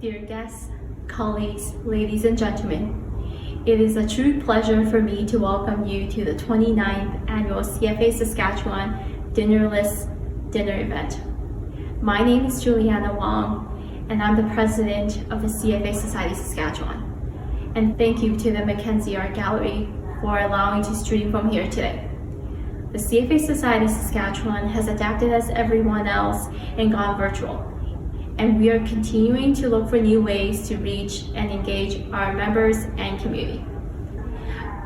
Dear guests, colleagues, ladies and gentlemen, it is a true pleasure for me to welcome you to the 29th Annual CFA Saskatchewan Dinnerless dinner event. My name is Juliana Wong, and I'm the president of the CFA Society Saskatchewan. And thank you to the Mackenzie Art Gallery for allowing to stream from here today. The CFA Society Saskatchewan has adapted as everyone else and gone virtual. And we are continuing to look for new ways to reach and engage our members and community.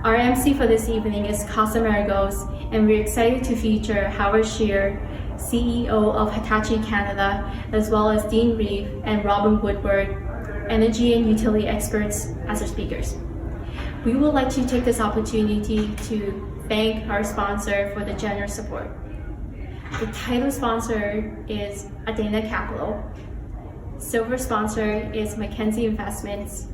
Our MC for this evening is Casa Marigos, and we're excited to feature Howard Shear, CEO of Hitachi Canada, as well as Dean Reeve and Robin Woodward, energy and utility experts, as our speakers. We would like to take this opportunity to thank our sponsor for the generous support. The title sponsor is Adena Capital. Silver sponsor is Mackenzie Investments.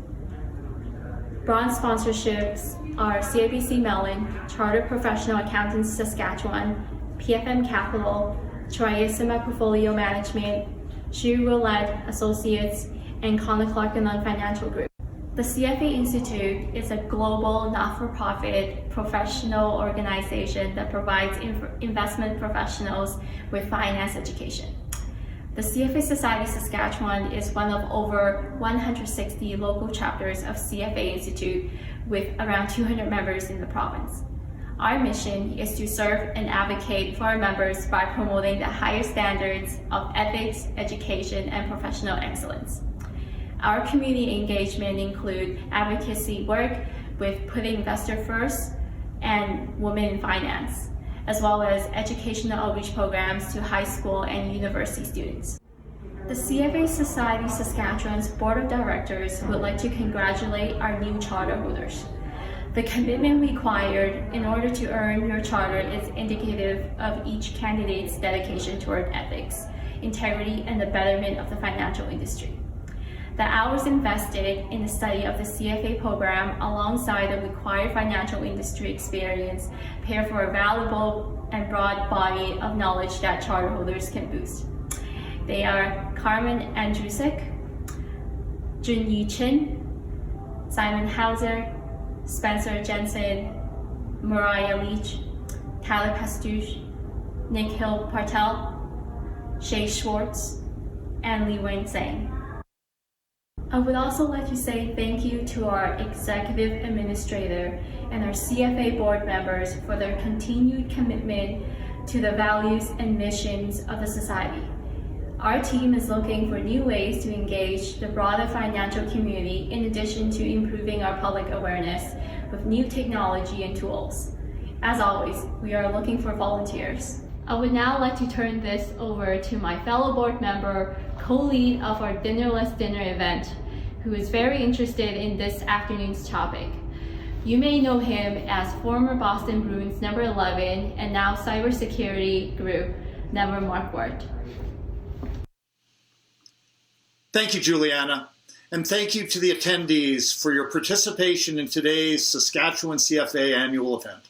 Bronze sponsorships are CIBC Mellon, Chartered Professional Accountants Saskatchewan, PFM Capital, Triasima Portfolio Management, Shear Willett Associates, and Connor Clark and Financial Group. The CFA Institute is a global not-for-profit professional organization that provides investment professionals with finance education. The CFA Society Saskatchewan is one of over 160 local chapters of CFA Institute with around 200 members in the province. Our mission is to serve and advocate for our members by promoting the highest standards of ethics, education, and professional excellence. Our community engagement include advocacy work with putting investor first and women in finance, as well as educational outreach programs to high school and university students. The CFA Society Saskatchewan's Board of Directors would like to congratulate our new charter holders. The commitment required in order to earn your charter is indicative of each candidate's dedication toward ethics, integrity, and the betterment of the financial industry. The hours invested in the study of the CFA program alongside the required financial industry experience pair for a valuable and broad body of knowledge that charter holders can boost. They are Carmen Andrusik, Junyi Chin, Simon Hauser, Spencer Jensen, Mariah Leach, Tyler Pastuch, Nick Hill Partel, Shay Schwartz, and Lee Wayne Tsang. I would also like to say thank you to our executive administrator and our CFA board members for their continued commitment to the values and missions of the society. Our team is looking for new ways to engage the broader financial community in addition to improving our public awareness with new technology and tools. As always, we are looking for volunteers. I would now like to turn this over to my fellow board member, co-lead of our Dinnerless dinner event, who is very interested in this afternoon's topic. You may know him as former Boston Bruins number 11 and now cybersecurity group member Mark Ward. Thank you, Juliana, and thank you to the attendees for your participation in today's Saskatchewan CFA annual event.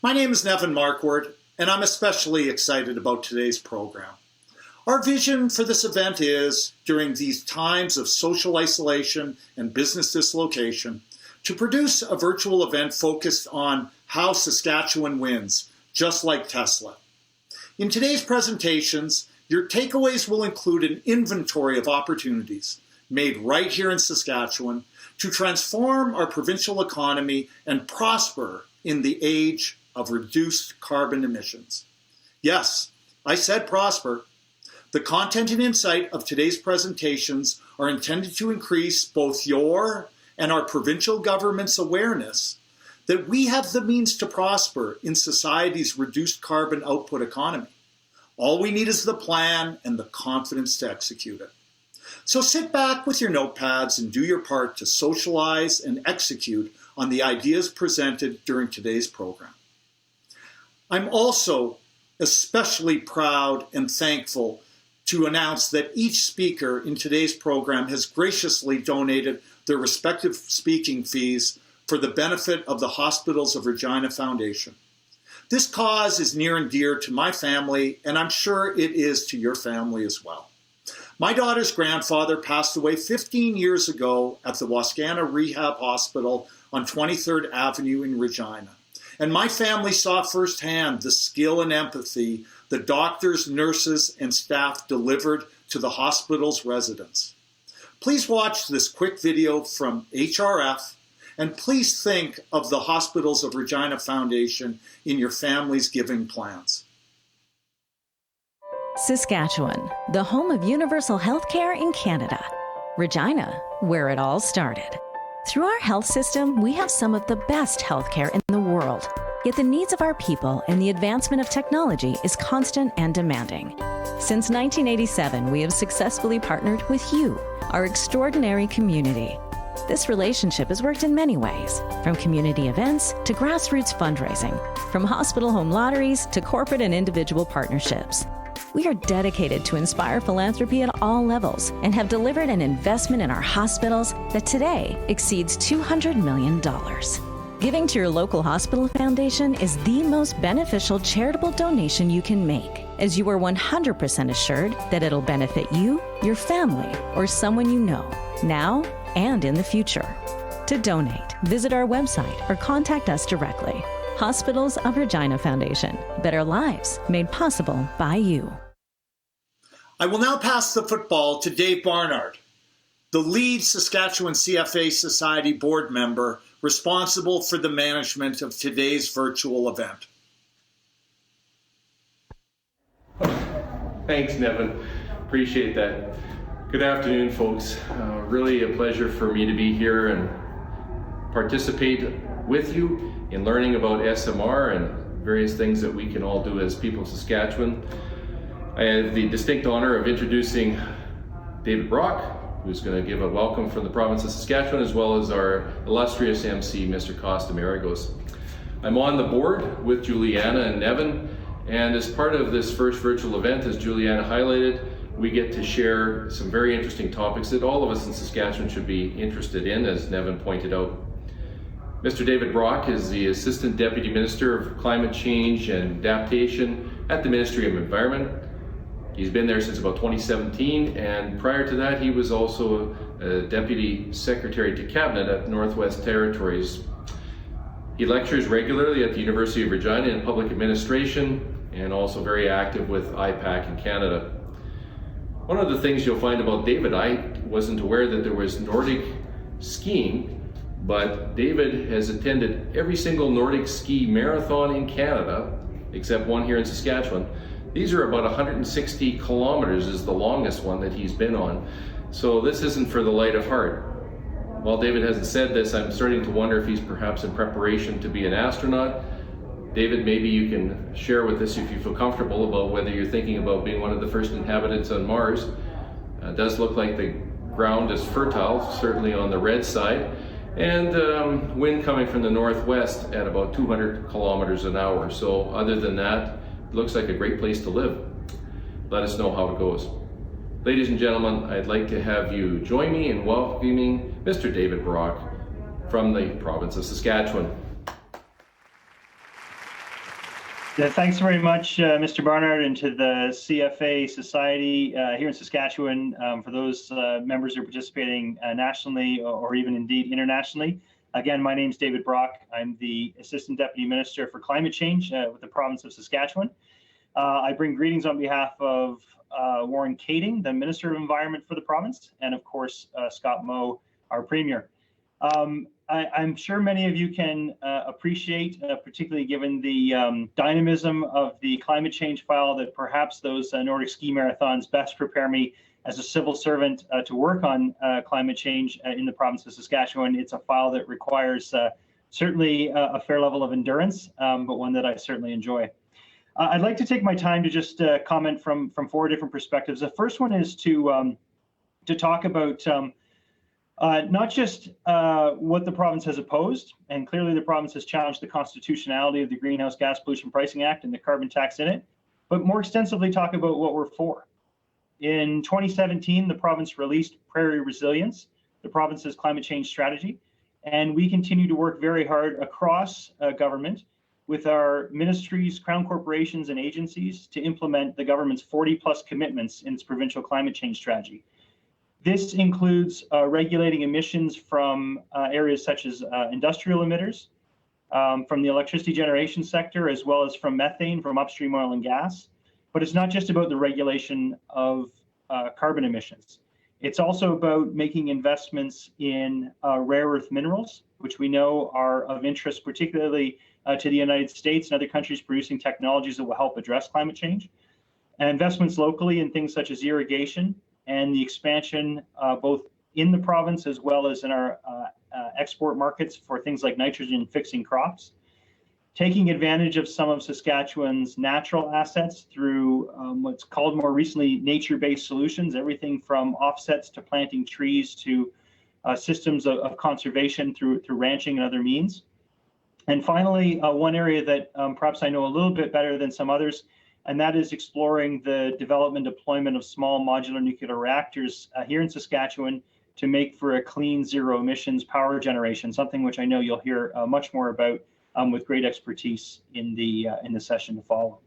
My name is Nevin Markward, and I'm especially excited about today's program. Our vision for this event is, during these times of social isolation and business dislocation, to produce a virtual event focused on how Saskatchewan wins, just like Tesla. In today's presentations, your takeaways will include an inventory of opportunities made right here in Saskatchewan to transform our provincial economy and prosper in the age of reduced carbon emissions. Yes, I said prosper. The content and insight of today's presentations are intended to increase both your and our provincial government's awareness that we have the means to prosper in society's reduced carbon output economy. All we need is the plan and the confidence to execute it. So sit back with your notepads and do your part to socialize and execute on the ideas presented during today's program. I'm also especially proud and thankful to announce that each speaker in today's program has graciously donated their respective speaking fees for the benefit of the Hospitals of Regina Foundation. This cause is near and dear to my family, and I'm sure it is to your family as well. My daughter's grandfather passed away 15 years ago at the Wascana Rehab Hospital on 23rd Avenue in Regina. And my family saw firsthand the skill and empathy the doctors, nurses, and staff delivered to the hospital's residents. Please watch this quick video from HRF, and please think of the Hospitals of Regina Foundation in your family's giving plans. Saskatchewan, the home of universal healthcare in Canada. Regina, where it all started. Through our health system, we have some of the best healthcare in the world. Yet the needs of our people and the advancement of technology is constant and demanding. Since 1987, we have successfully partnered with you, our extraordinary community. This relationship has worked in many ways, from community events to grassroots fundraising, from hospital home lotteries to corporate and individual partnerships. We are dedicated to inspire philanthropy at all levels and have delivered an investment in our hospitals that today exceeds $200 million. Giving to your local hospital foundation is the most beneficial charitable donation you can make, as you are 100% assured that it'll benefit you, your family, or someone you know, now and in the future. To donate, visit our website or contact us directly. Hospitals of Regina Foundation. Better lives made possible by you. I will now pass the football to Dave Barnard, the lead Saskatchewan CFA Society board member responsible for the management of today's virtual event. Thanks, Nevin. Appreciate that. Good afternoon, folks. Really a pleasure for me to be here and participate with you in learning about SMR and various things that we can all do as people of Saskatchewan. I have the distinct honor of introducing David Brock, who's going to give a welcome from the province of Saskatchewan, as well as our illustrious MC, Mr. Costa Marigos. I'm on the board with Juliana and Nevin, and as part of this first virtual event, as Juliana highlighted, we get to share some very interesting topics that all of us in Saskatchewan should be interested in, as Nevin pointed out. Mr. David Brock is the Assistant Deputy Minister of Climate Change and Adaptation at the Ministry of Environment. He's been there since about 2017, and prior to that he was also a Deputy Secretary to Cabinet at Northwest Territories. He lectures regularly at the University of Regina in Public Administration and also very active with IPAC in Canada. One of the things you'll find about David, I wasn't aware that there was Nordic skiing, but David has attended every single Nordic ski marathon in Canada, except one here in Saskatchewan. These are about 160 kilometers is the longest one that he's been on. So this isn't for the light of heart. While David hasn't said this, I'm starting to wonder if he's perhaps in preparation to be an astronaut. David, maybe you can share with us if you feel comfortable about whether you're thinking about being one of the first inhabitants on Mars. It does look like the ground is fertile, certainly on the red side, and wind coming from the northwest at about 200 kilometers an hour. So other than that, it looks like a great place to live. Let us know how it goes. Ladies and gentlemen, I'd like to have you join me in welcoming Mr. David Brock from the province of Saskatchewan. Yeah, thanks very much, Mr. Barnard, and to the CFA Society here in Saskatchewan, for those members who are participating nationally or even indeed internationally. Again, my name is David Brock. I'm the Assistant Deputy Minister for Climate Change with the province of Saskatchewan. I bring greetings on behalf of Warren Kading, the Minister of Environment for the province, and of course, Scott Moe, our Premier. I'm sure many of you can appreciate, particularly given the dynamism of the climate change file, that perhaps those Nordic ski marathons best prepare me as a civil servant to work on climate change in the province of Saskatchewan. It's a file that requires certainly a fair level of endurance, but one that I certainly enjoy. I'd like to take my time to just comment from four different perspectives. The first one is to talk about not just what the province has opposed, and clearly the province has challenged the constitutionality of the Greenhouse Gas Pollution Pricing Act and the carbon tax in it, but more extensively talk about what we're for. In 2017, the province released Prairie Resilience, the province's climate change strategy, and we continue to work very hard across government with our ministries, crown corporations, and agencies to implement the government's 40+ commitments in its provincial climate change strategy. This includes regulating emissions from areas such as industrial emitters, from the electricity generation sector, as well as from methane from upstream oil and gas. But it's not just about the regulation of carbon emissions. It's also about making investments in rare earth minerals, which we know are of interest particularly to the United States and other countries producing technologies that will help address climate change. And investments locally in things such as irrigation and the expansion both in the province as well as in our export markets for things like nitrogen fixing crops. Taking advantage of some of Saskatchewan's natural assets through what's called more recently nature-based solutions, everything from offsets to planting trees to systems of conservation through ranching and other means. And finally, one area that perhaps I know a little bit better than some others, and that is exploring the development and deployment of small modular nuclear reactors here in Saskatchewan to make for a clean zero emissions power generation, something which I know you'll hear much more about with great expertise in the session to follow.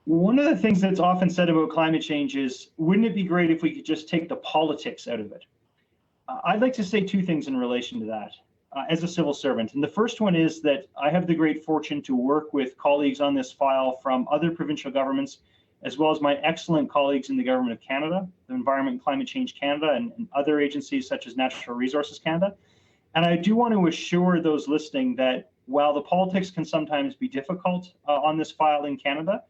One of the things that's often said about climate change is, wouldn't it be great if we could just take the politics out of it? I'd like to say two things in relation to that as a civil servant. And the first one is that I have the great fortune to work with colleagues on this file from other provincial governments, as well as my excellent colleagues in the Government of Canada, the Environment and Climate Change Canada, and other agencies such as Natural Resources Canada. And I do want to assure those listening that while the politics can sometimes be difficult on this file in Canada,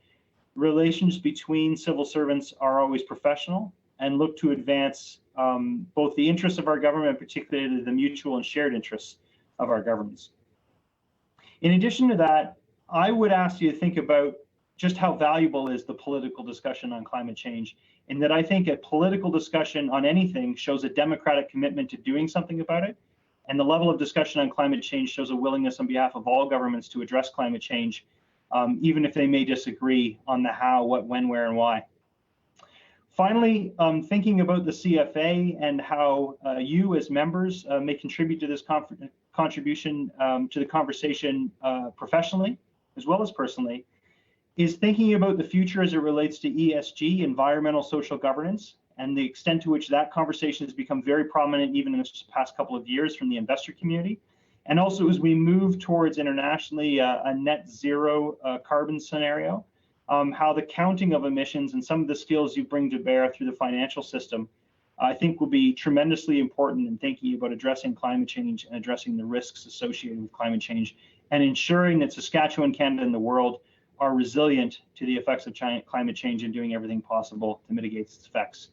relations between civil servants are always professional and look to advance both the interests of our government, particularly the mutual and shared interests of our governments. In addition to that, I would ask you to think about just how valuable is the political discussion on climate change, in that I think a political discussion on anything shows a democratic commitment to doing something about it, and the level of discussion on climate change shows a willingness on behalf of all governments to address climate change, even if they may disagree on the how, what, when, where, and why. Finally, thinking about the CFA and how you as members may contribute to this contribution to the conversation professionally as well as personally, is thinking about the future as it relates to ESG, environmental social governance, and the extent to which that conversation has become very prominent even in the past couple of years from the investor community. And also as we move towards internationally a net zero carbon scenario, how the counting of emissions and some of the skills you bring to bear through the financial system, I think will be tremendously important in thinking about addressing climate change and addressing the risks associated with climate change, and ensuring that Saskatchewan, Canada, and the world are resilient to the effects of climate change and doing everything possible to mitigate its effects.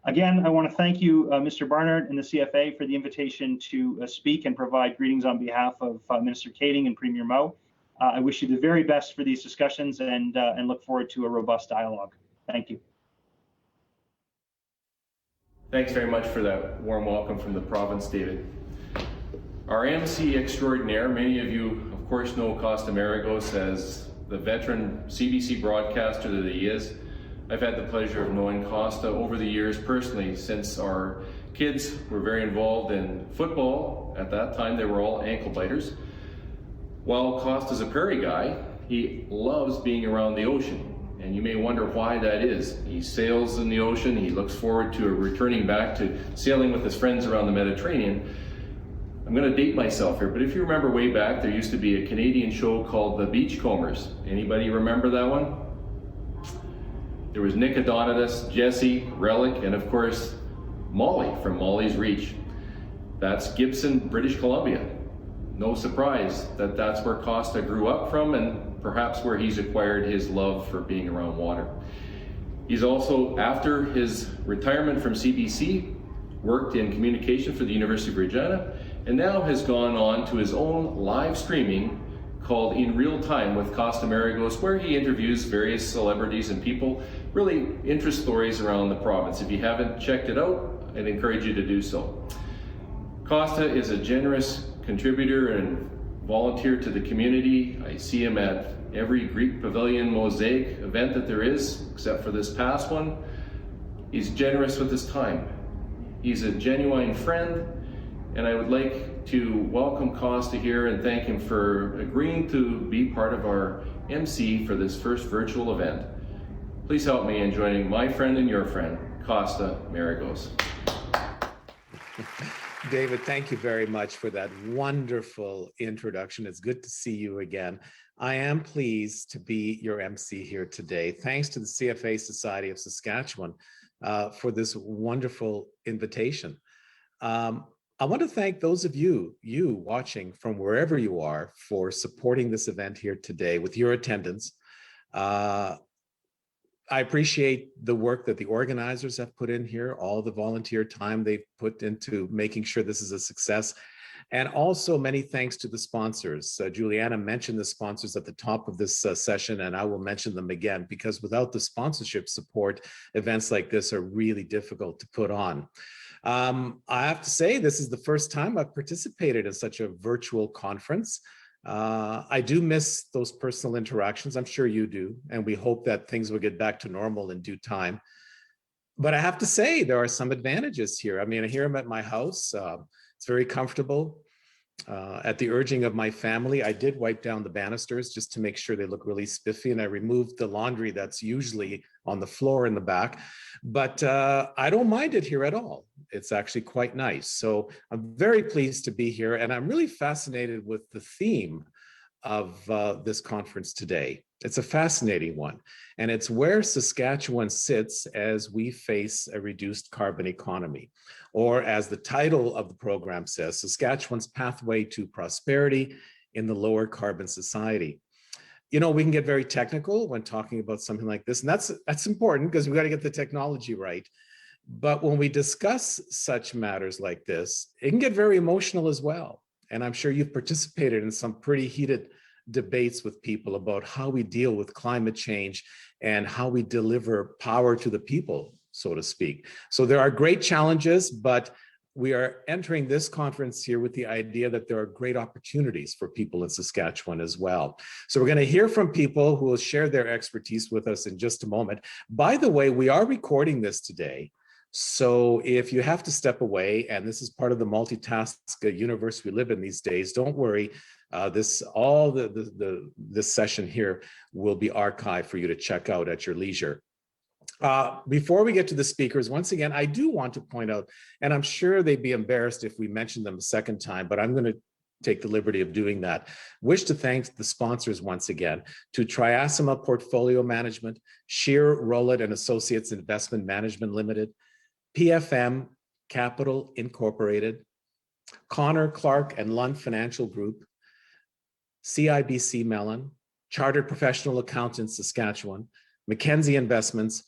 Again, I want to thank you, Mr. Barnard and the CFA, for the invitation to speak and provide greetings on behalf of Minister Kading and Premier Moe. I wish you the very best for these discussions and look forward to a robust dialogue. Thank you. Thanks very much for that warm welcome from the province, David. Our MC extraordinaire, many of you, of course, know Costa Maragos as the veteran CBC broadcaster that he is. I've had the pleasure of knowing Costa over the years personally, since our kids were very involved in football. At that time, they were all ankle biters. While Costa's a prairie guy, he loves being around the ocean. And you may wonder why that is. He sails in the ocean, he looks forward to returning back to sailing with his friends around the Mediterranean. I'm going to date myself here, but if you remember way back, there used to be a Canadian show called The Beachcombers. Anybody remember that one? There was Nick Adonatus, Jesse, Relic, and of course, Molly from Molly's Reach. That's Gibson, British Columbia. No surprise that that's where Costa grew up from, and perhaps where he's acquired his love for being around water. He's also, after his retirement from CBC, worked in communication for the University of Regina, and now has gone on to his own live streaming called In Real Time with Costa Maragos, where he interviews various celebrities and people, really interest stories around the province. If you haven't checked it out, I'd encourage you to do so. Costa is a generous contributor and volunteer to the community. I see him at every Greek Pavilion Mosaic event that there is, except for this past one. He's generous with his time. He's a genuine friend, And I would like to welcome Costa here and thank him for agreeing to be part of our MC for this first virtual event. Please help me in joining my friend and your friend, Costa Marigos. David, thank you very much for that wonderful introduction. It's good to see you again. I am pleased to be your MC here today. Thanks to the CFA Society of Saskatchewan for this wonderful invitation. I want to thank those of you watching from wherever you are for supporting this event here today with your attendance. I appreciate the work that the organizers have put in here, all the volunteer time they've put into making sure this is a success. And also many thanks to the sponsors. Juliana mentioned the sponsors at the top of this session, and I will mention them again, because without the sponsorship support, events like this are really difficult to put on. I have to say, this is the first time I've participated in such a virtual conference. I do miss those personal interactions. I'm sure you do. And we hope that things will get back to normal in due time. But I have to say, there are some advantages here. I mean, here I'm at my house. It's very comfortable. At the urging of my family, I did wipe down the banisters just to make sure they look really spiffy. And I removed the laundry that's usually on the floor in the back. But I don't mind it here at all. It's actually quite nice. So I'm very pleased to be here. And I'm really fascinated with the theme of this conference today. It's a fascinating one. And it's where Saskatchewan sits as we face a reduced carbon economy. Or as the title of the program says, Saskatchewan's Pathway to Prosperity in the Lower Carbon Society. You know, we can get very technical when talking about something like this, and that's important because we got to get the technology right. But when we discuss such matters like this, it can get very emotional as well. And I'm sure you've participated in some pretty heated debates with people about how we deal with climate change and how we deliver power to the people, so to speak. So there are great challenges, but we are entering this conference here with the idea that there are great opportunities for people in Saskatchewan as well. So we're going to hear from people who will share their expertise with us in just a moment. By the way, we are recording this today. So if you have to step away, and this is part of the multitask universe we live in these days, don't worry. This session here will be archived for you to check out at your leisure. Before we get to the speakers, once again, I do want to point out, and I'm sure they'd be embarrassed if we mention them a second time, but I'm going to take the liberty of doing that. Wish to thank the sponsors once again, to Triasima Portfolio Management, Shear, Rowlett and Associates Investment Management Limited, PFM Capital Incorporated, Connor, Clark and Lund Financial Group, CIBC Mellon, Chartered Professional Accountants Saskatchewan, Mackenzie Investments,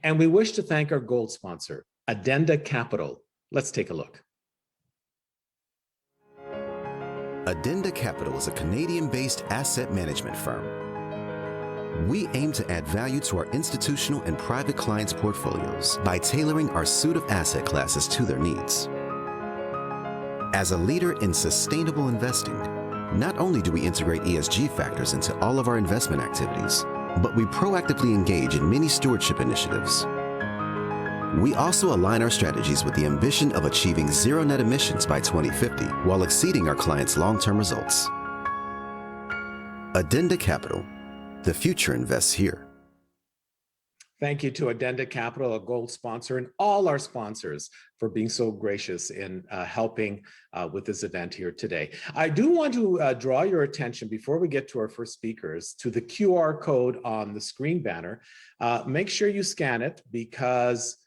and we wish to thank our gold sponsor, Addenda Capital. Let's take a look. Addenda Capital is a Canadian-based asset management firm. We aim to add value to our institutional and private clients' portfolios by tailoring our suite of asset classes to their needs. As a leader in sustainable investing, not only do we integrate ESG factors into all of our investment activities, but we proactively engage in many stewardship initiatives. We also align our strategies with the ambition of achieving zero net emissions by 2050 while exceeding our clients' long-term results. Addenda Capital. The future invests here. Thank you to Addenda Capital, a gold sponsor, and all our sponsors for being so gracious in helping with this event here today. I do want to draw your attention before we get to our first speakers to the QR code on the screen banner. Make sure you scan it, because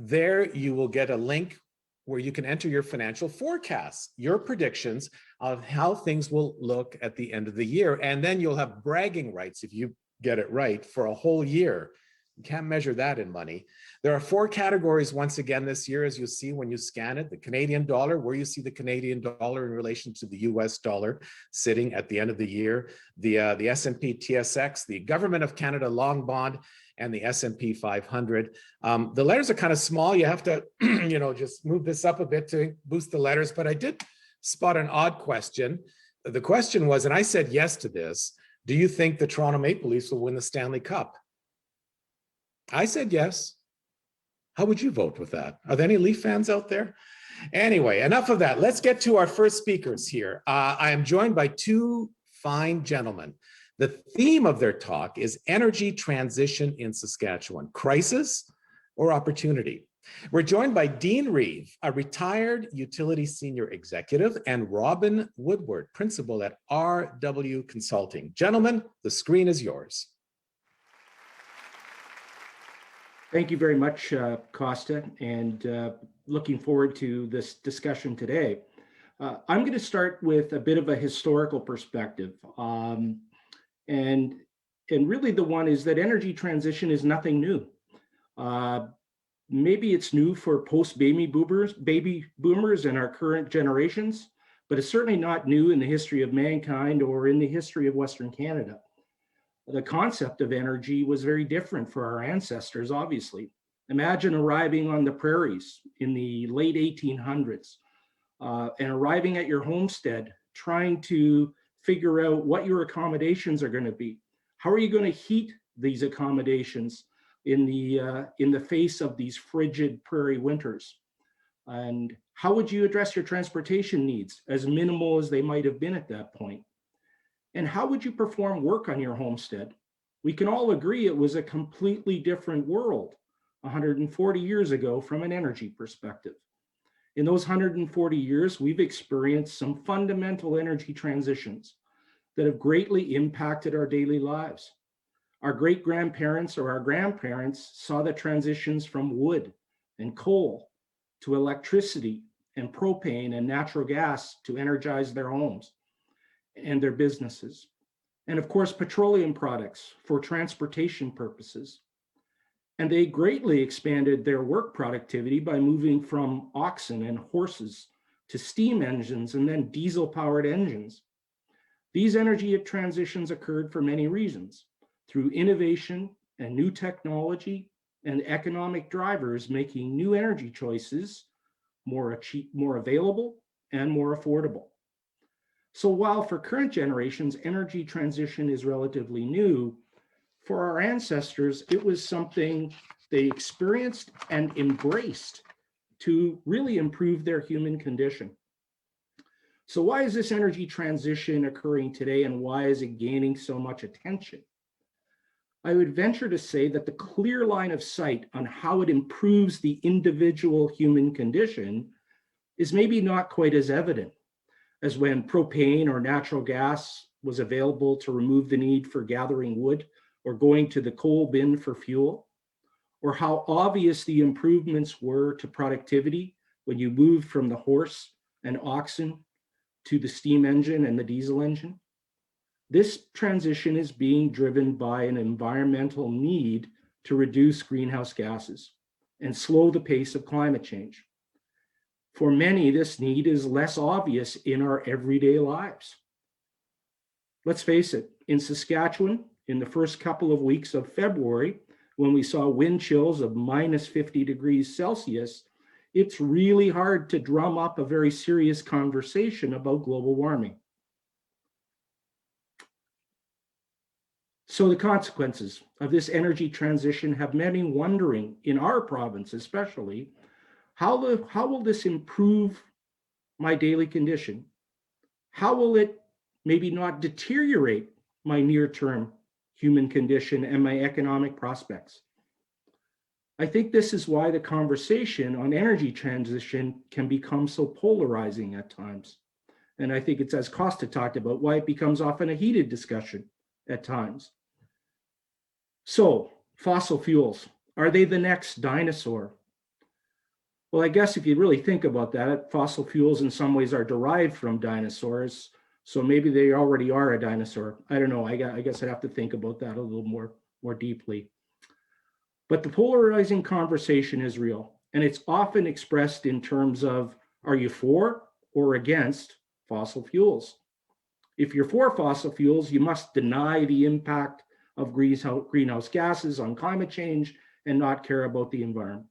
there you will get a link where you can enter your financial forecasts, your predictions of how things will look at the end of the year. And then you'll have bragging rights if you get it right for a whole year. You can't measure that in money. There are 4 categories once again this year, as you see when you scan it. The Canadian dollar, where you see the Canadian dollar in relation to the US dollar sitting at the end of the year. The S&P TSX, the Government of Canada long bond, and the S&P 500. The letters are kind of small. You have to, just move this up a bit to boost the letters. But I did spot an odd question. The question was, and I said yes to this, do you think the Toronto Maple Leafs will win the Stanley Cup? I said yes. How would you vote with that? Are there any Leaf fans out there? Anyway, enough of that. Let's get to our first speakers here. I am joined by two fine gentlemen. The theme of their talk is energy transition in Saskatchewan, crisis or opportunity. We're joined by Dean Reeve, a retired utility senior executive, and Robin Woodward, principal at RW Consulting. Gentlemen, the screen is yours. Thank you very much, Costa, and looking forward to this discussion today. I'm going to start with a bit of a historical perspective. And really the one is that energy transition is nothing new. Maybe it's new for post-baby boomers and our current generations, but it's certainly not new in the history of mankind or in the history of Western Canada. The concept of energy was very different for our ancestors, obviously. Imagine arriving on the prairies in the late 1800s and arriving at your homestead, trying to figure out what your accommodations are going to be. How are you going to heat these accommodations in the face of these frigid prairie winters? And how would you address your transportation needs, as minimal as they might have been at that point? And how would you perform work on your homestead? We can all agree it was a completely different world 140 years ago from an energy perspective. In those 140 years, we've experienced some fundamental energy transitions that have greatly impacted our daily lives. Our great-grandparents or our grandparents saw the transitions from wood and coal to electricity and propane and natural gas to energize their homes and their businesses. And of course, petroleum products for transportation purposes. And they greatly expanded their work productivity by moving from oxen and horses to steam engines and then diesel-powered engines. These energy transitions occurred for many reasons, through innovation and new technology and economic drivers making new energy choices more available and more affordable. So while for current generations, energy transition is relatively new, for our ancestors, it was something they experienced and embraced to really improve their human condition. So why is this energy transition occurring today, and why is it gaining so much attention? I would venture to say that the clear line of sight on how it improves the individual human condition is maybe not quite as evident as when propane or natural gas was available to remove the need for gathering wood or going to the coal bin for fuel, or how obvious the improvements were to productivity when you moved from the horse and oxen to the steam engine and the diesel engine. This transition is being driven by an environmental need to reduce greenhouse gases and slow the pace of climate change. For many, this need is less obvious in our everyday lives. Let's face it, in Saskatchewan, in the first couple of weeks of February, when we saw wind chills of minus 50 degrees Celsius, it's really hard to drum up a very serious conversation about global warming. So the consequences of this energy transition have many wondering, in our province especially, how will this improve my daily condition? How will it maybe not deteriorate my near-term human condition and my economic prospects? I think this is why the conversation on energy transition can become so polarizing at times. And I think it's, as Costa talked about, why it becomes often a heated discussion at times. So, fossil fuels, are they the next dinosaur? Well, I guess if you really think about that, fossil fuels in some ways are derived from dinosaurs. So maybe they already are a dinosaur. I don't know. I guess I'd have to think about that a little more deeply. But the polarizing conversation is real, and it's often expressed in terms of, are you for or against fossil fuels? If you're for fossil fuels, you must deny the impact of greenhouse gases on climate change and not care about the environment.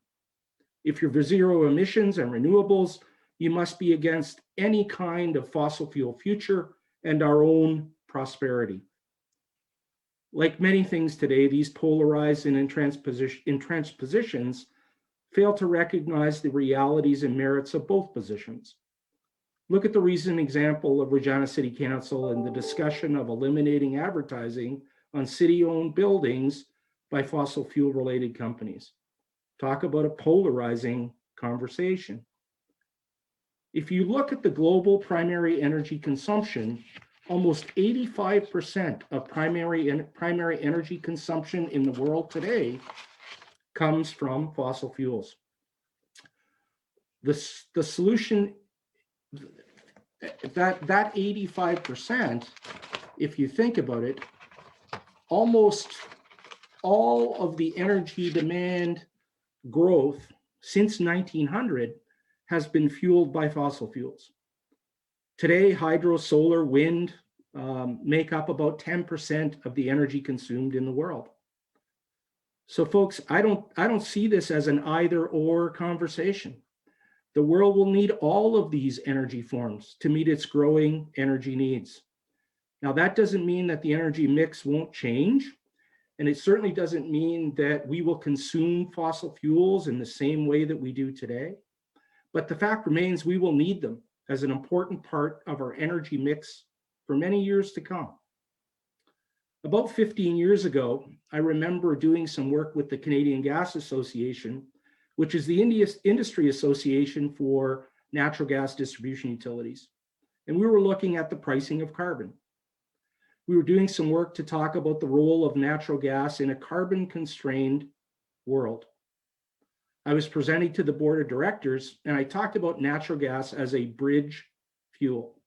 If you're for zero emissions and renewables, you must be against any kind of fossil fuel future and our own prosperity. Like many things today, these polarized and entrenched positions fail to recognize the realities and merits of both positions. Look at the recent example of Regina City Council and the discussion of eliminating advertising on city-owned buildings by fossil fuel-related companies. Talk about a polarizing conversation. If you look at the global primary energy consumption, almost 85% of primary energy consumption in the world today comes from fossil fuels. The solution, that 85%, if you think about it, almost all of the energy demand growth since 1900 has been fueled by fossil fuels. Today, hydro, solar, wind make up about 10% of the energy consumed in the world. So folks, I don't see this as an either or conversation. The world will need all of these energy forms to meet its growing energy needs. Now, that doesn't mean that the energy mix won't change, and it certainly doesn't mean that we will consume fossil fuels in the same way that we do today. But the fact remains we will need them as an important part of our energy mix for many years to come. About 15 years ago, I remember doing some work with the Canadian Gas Association, which is the industry association for natural gas distribution utilities. And we were looking at the pricing of carbon. We were doing some work to talk about the role of natural gas in a carbon-constrained world. I was presenting to the board of directors, and I talked about natural gas as a bridge fuel.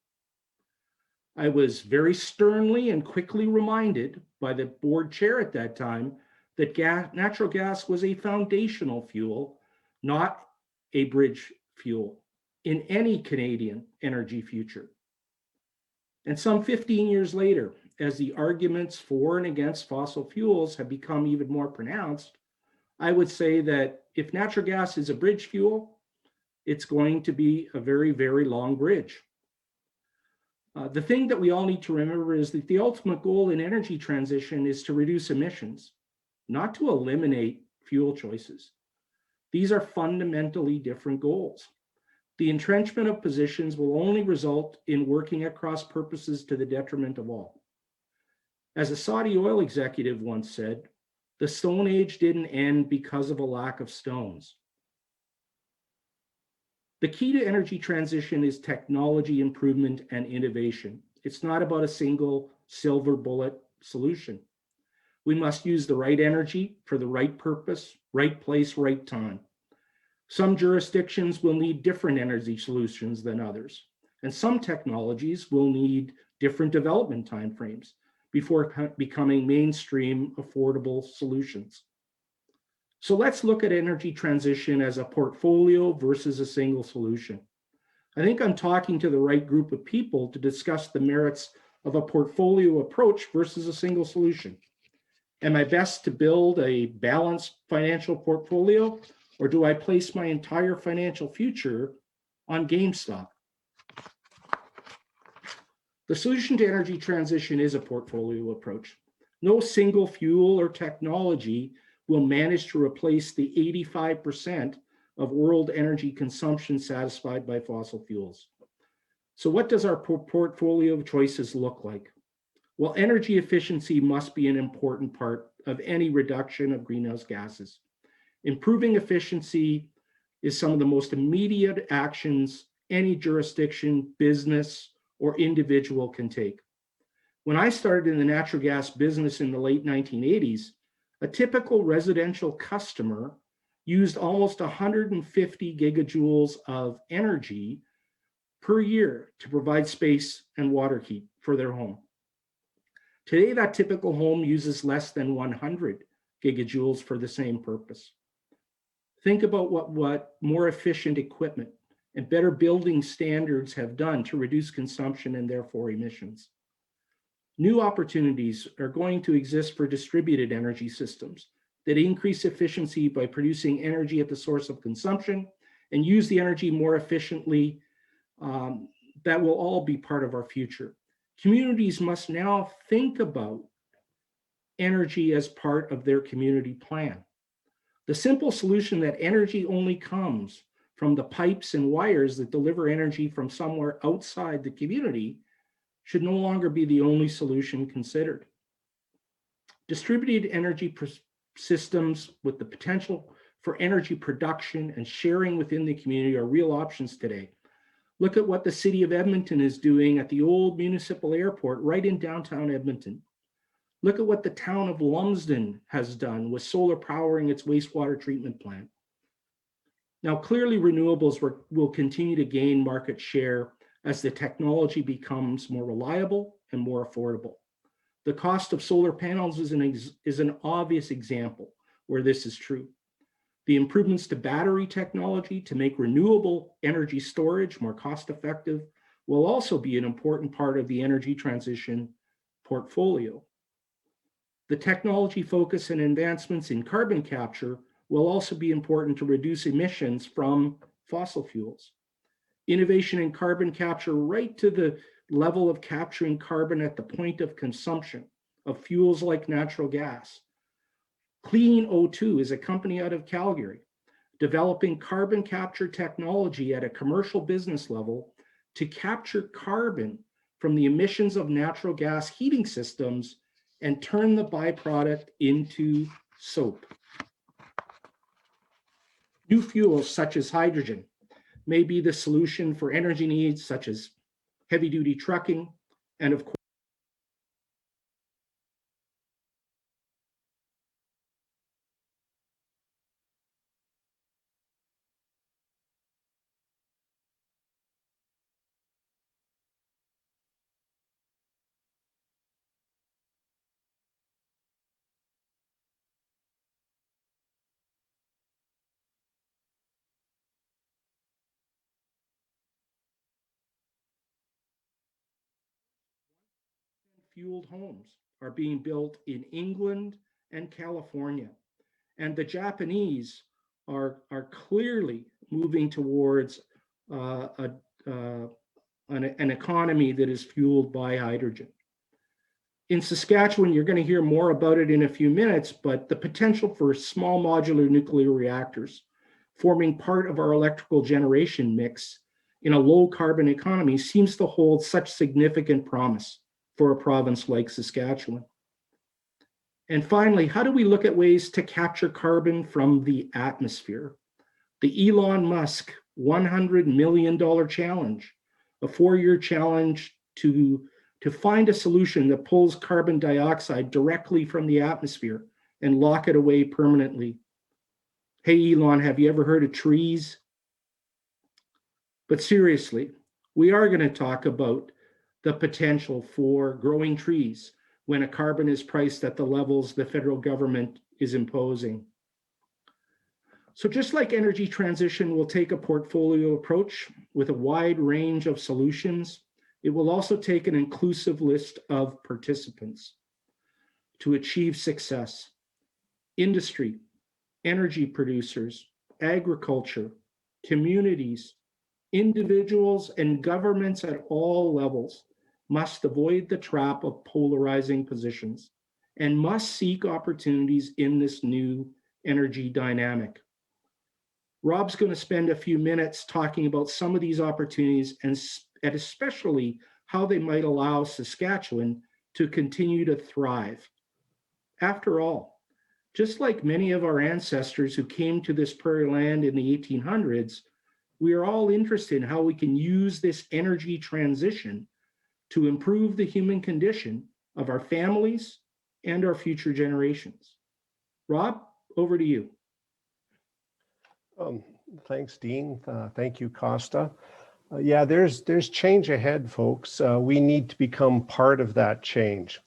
I was very sternly and quickly reminded by the board chair at that time that natural gas was a foundational fuel, not a bridge fuel in any Canadian energy future. And some 15 years later, as the arguments for and against fossil fuels have become even more pronounced, I would say that if natural gas is a bridge fuel, it's going to be a very, very long bridge. The thing that we all need to remember is that the ultimate goal in energy transition is to reduce emissions, not to eliminate fuel choices. These are fundamentally different goals. The entrenchment of positions will only result in working at cross purposes to the detriment of all. As a Saudi oil executive once said, the Stone Age didn't end because of a lack of stones. The key to energy transition is technology improvement and innovation. It's not about a single silver bullet solution. We must use the right energy for the right purpose, right place, right time. Some jurisdictions will need different energy solutions than others, and some technologies will need different development timeframes before becoming mainstream affordable solutions. So let's look at energy transition as a portfolio versus a single solution. I think I'm talking to the right group of people to discuss the merits of a portfolio approach versus a single solution. Am I best to build a balanced financial portfolio, or do I place my entire financial future on GameStop? The solution to energy transition is a portfolio approach. No single fuel or technology will manage to replace the 85% of world energy consumption satisfied by fossil fuels. So what does our portfolio of choices look like? Well, energy efficiency must be an important part of any reduction of greenhouse gases. Improving efficiency is some of the most immediate actions any jurisdiction, business, or individual can take. When I started in the natural gas business in the late 1980s, a typical residential customer used almost 150 gigajoules of energy per year to provide space and water heat for their home. Today, that typical home uses less than 100 gigajoules for the same purpose. Think about what more efficient equipment and better building standards have done to reduce consumption and therefore emissions. New opportunities are going to exist for distributed energy systems that increase efficiency by producing energy at the source of consumption and use the energy more efficiently. That will all be part of our future. Communities must now think about energy as part of their community plan. The simple solution that energy only comes from the pipes and wires that deliver energy from somewhere outside the community should no longer be the only solution considered. Distributed energy systems with the potential for energy production and sharing within the community are real options today. Look at what the city of Edmonton is doing at the old municipal airport right in downtown Edmonton. Look at what the town of Lumsden has done with solar powering its wastewater treatment plant. Now, clearly renewables will continue to gain market share as the technology becomes more reliable and more affordable. The cost of solar panels is an obvious example where this is true. The improvements to battery technology to make renewable energy storage more cost-effective will also be an important part of the energy transition portfolio. The technology focus and advancements in carbon capture will also be important to reduce emissions from fossil fuels. Innovation in carbon capture right to the level of capturing carbon at the point of consumption of fuels like natural gas. Clean O2 is a company out of Calgary developing carbon capture technology at a commercial business level to capture carbon from the emissions of natural gas heating systems and turn the byproduct into soap. New fuels such as hydrogen may be the solution for energy needs such as heavy-duty trucking and, of course, fueled homes are being built in England and California. And the Japanese are clearly moving towards an economy that is fueled by hydrogen. In Saskatchewan, you're going to hear more about it in a few minutes, but the potential for small modular nuclear reactors forming part of our electrical generation mix in a low carbon economy seems to hold such significant promise for a province like Saskatchewan. And finally, how do we look at ways to capture carbon from the atmosphere? The Elon Musk $100 million challenge, a 4-year challenge to find a solution that pulls carbon dioxide directly from the atmosphere and lock it away permanently. Hey, Elon, have you ever heard of trees? But seriously, we are going to talk about the potential for growing trees when a carbon is priced at the levels the federal government is imposing. So just like energy transition will take a portfolio approach with a wide range of solutions, it will also take an inclusive list of participants to achieve success. Industry, energy producers, agriculture, communities, individuals, and governments at all levels must avoid the trap of polarizing positions and must seek opportunities in this new energy dynamic. Rob's going to spend a few minutes talking about some of these opportunities and especially how they might allow Saskatchewan to continue to thrive. After all, just like many of our ancestors who came to this prairie land in the 1800s, we are all interested in how we can use this energy transition to improve the human condition of our families and our future generations. Rob, over to you. Thanks, Dean. Thank you, Costa. Yeah, there's change ahead, folks. We need to become part of that change.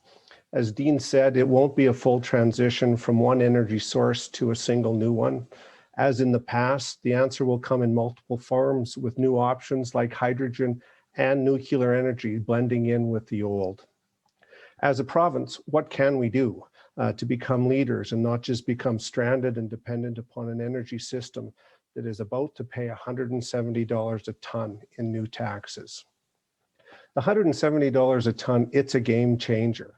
As Dean said, it won't be a full transition from one energy source to a single new one. As in the past, the answer will come in multiple forms with new options like hydrogen and nuclear energy blending in with the old. As a province, what can we do to become leaders and not just become stranded and dependent upon an energy system that is about to pay $170 a ton in new taxes? The $170 a ton, it's a game changer.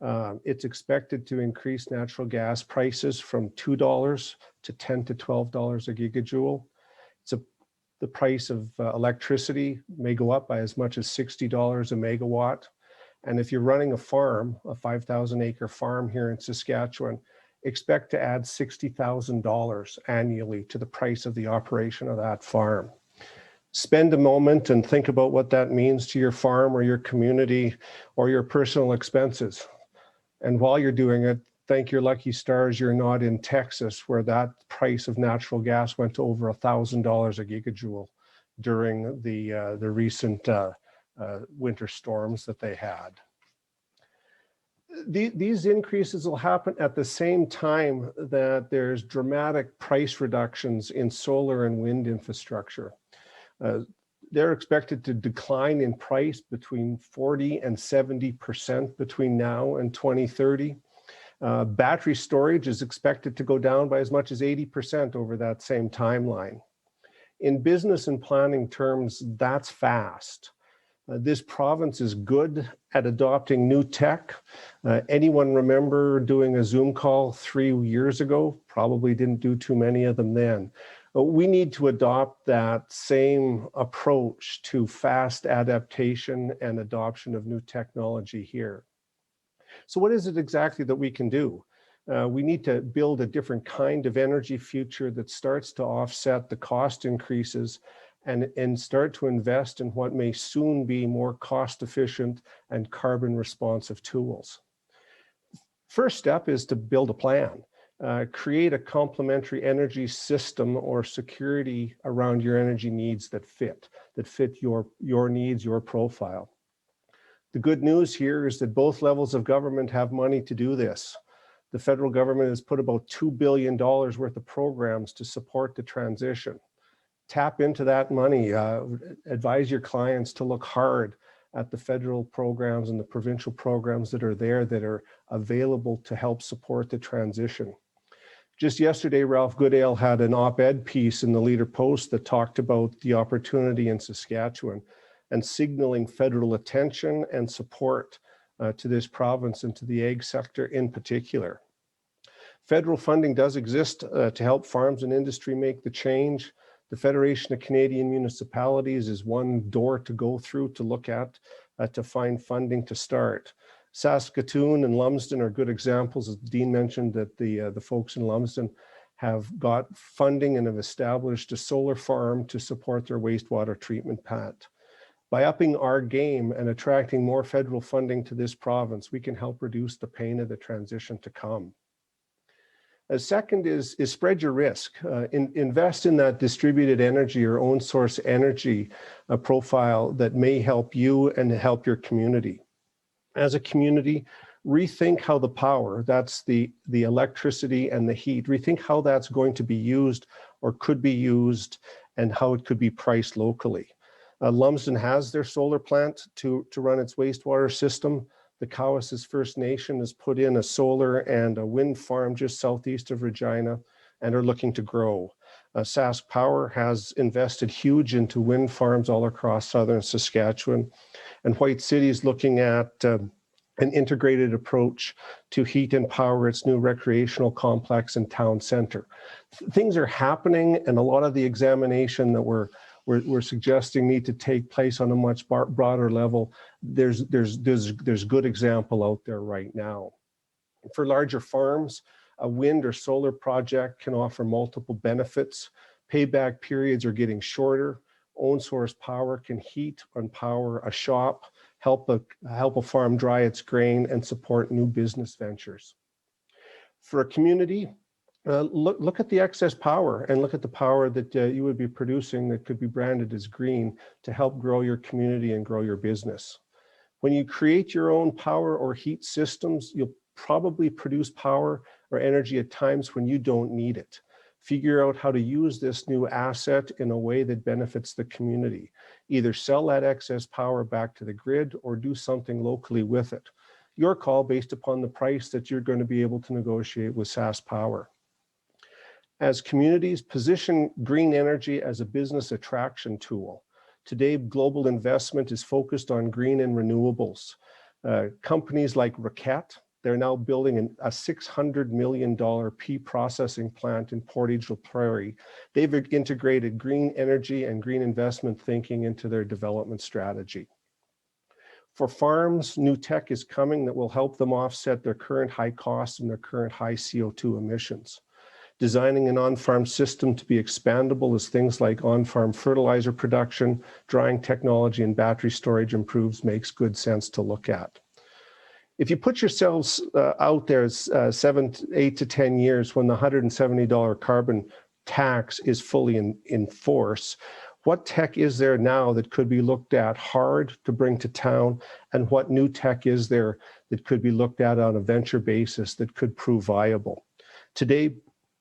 It's expected to increase natural gas prices from $2 to $10 to $12 a gigajoule. The price of electricity may go up by as much as $60 a megawatt. And if you're running a farm, a 5,000 acre farm here in Saskatchewan, expect to add $60,000 annually to the price of the operation of that farm. Spend a moment and think about what that means to your farm or your community or your personal expenses. And while you're doing it, thank your lucky stars you're not in Texas, where that price of natural gas went to over $1,000 a gigajoule during the recent winter storms that they had. These increases will happen at the same time that there's dramatic price reductions in solar and wind infrastructure. They're expected to decline in price between 40 and 70% between now and 2030. Battery storage is expected to go down by as much as 80% over that same timeline. In business and planning terms, that's fast. This province is good at adopting new tech. Anyone remember doing a Zoom call 3 years ago? Probably didn't do too many of them then. We need to adopt that same approach to fast adaptation and adoption of new technology here. So what is it exactly that we can do? We need to build a different kind of energy future that starts to offset the cost increases and start to invest in what may soon be more cost efficient and carbon responsive tools. First step is to build a plan. Create a complementary energy system or security around your energy needs that fit your needs, your profile. The good news here is that both levels of government have money to do this. The federal government has put about $2 billion worth of programs to support the transition. Tap into that money. Advise your clients to look hard at the federal programs and the provincial programs that are there that are available to help support the transition. Just yesterday, Ralph Goodale had an op-ed piece in the Leader Post that talked about the opportunity in Saskatchewan and signaling federal attention and support to this province and to the ag sector in particular. Federal funding does exist to help farms and industry make the change. The Federation of Canadian Municipalities is one door to go through to look at to find funding to start. Saskatoon and Lumsden are good examples. As Dean mentioned, that the folks in Lumsden have got funding and have established a solar farm to support their wastewater treatment plant. By upping our game and attracting more federal funding to this province, we can help reduce the pain of the transition to come. Second is spread your risk. Invest in that distributed energy or own source energy profile that may help you and help your community. As a community, rethink how the power, that's the electricity and the heat, rethink how that's going to be used or could be used and how it could be priced locally. Lumsden has their solar plant to run its wastewater system. The Cowessess First Nation has put in a solar and a wind farm just southeast of Regina and are looking to grow. Sask Power has invested huge into wind farms all across southern Saskatchewan. And White City is looking at an integrated approach to heat and power its new recreational complex and town center. Things are happening, and a lot of the examination that we're suggesting need to take place on a much broader level. There's good example out there right now. For larger farms, a wind or solar project can offer multiple benefits. Payback periods are getting shorter. Own source power can heat and power a shop, help a farm dry its grain, and support new business ventures. For a community, look at the excess power and look at the power that you would be producing that could be branded as green to help grow your community and grow your business. When you create your own power or heat systems, you'll probably produce power or energy at times when you don't need it. Figure out how to use this new asset in a way that benefits the community. Either sell that excess power back to the grid or do something locally with it. Your call based upon the price that you're going to be able to negotiate with Sask Power. As communities, position green energy as a business attraction tool. Today, global investment is focused on green and renewables. Companies like Raquette They're now building a $600 million pea processing plant in Portage la Prairie. They've integrated green energy and green investment thinking into their development strategy. For farms, new tech is coming that will help them offset their current high costs and their current high CO2 emissions. Designing an on-farm system to be expandable as things like on-farm fertilizer production, drying technology, and battery storage improves makes good sense to look at. If you put yourselves out there 8 to 10 years when the $170 carbon tax is fully in force, what tech is there now that could be looked at hard to bring to town, and what new tech is there that could be looked at on a venture basis that could prove viable? Today,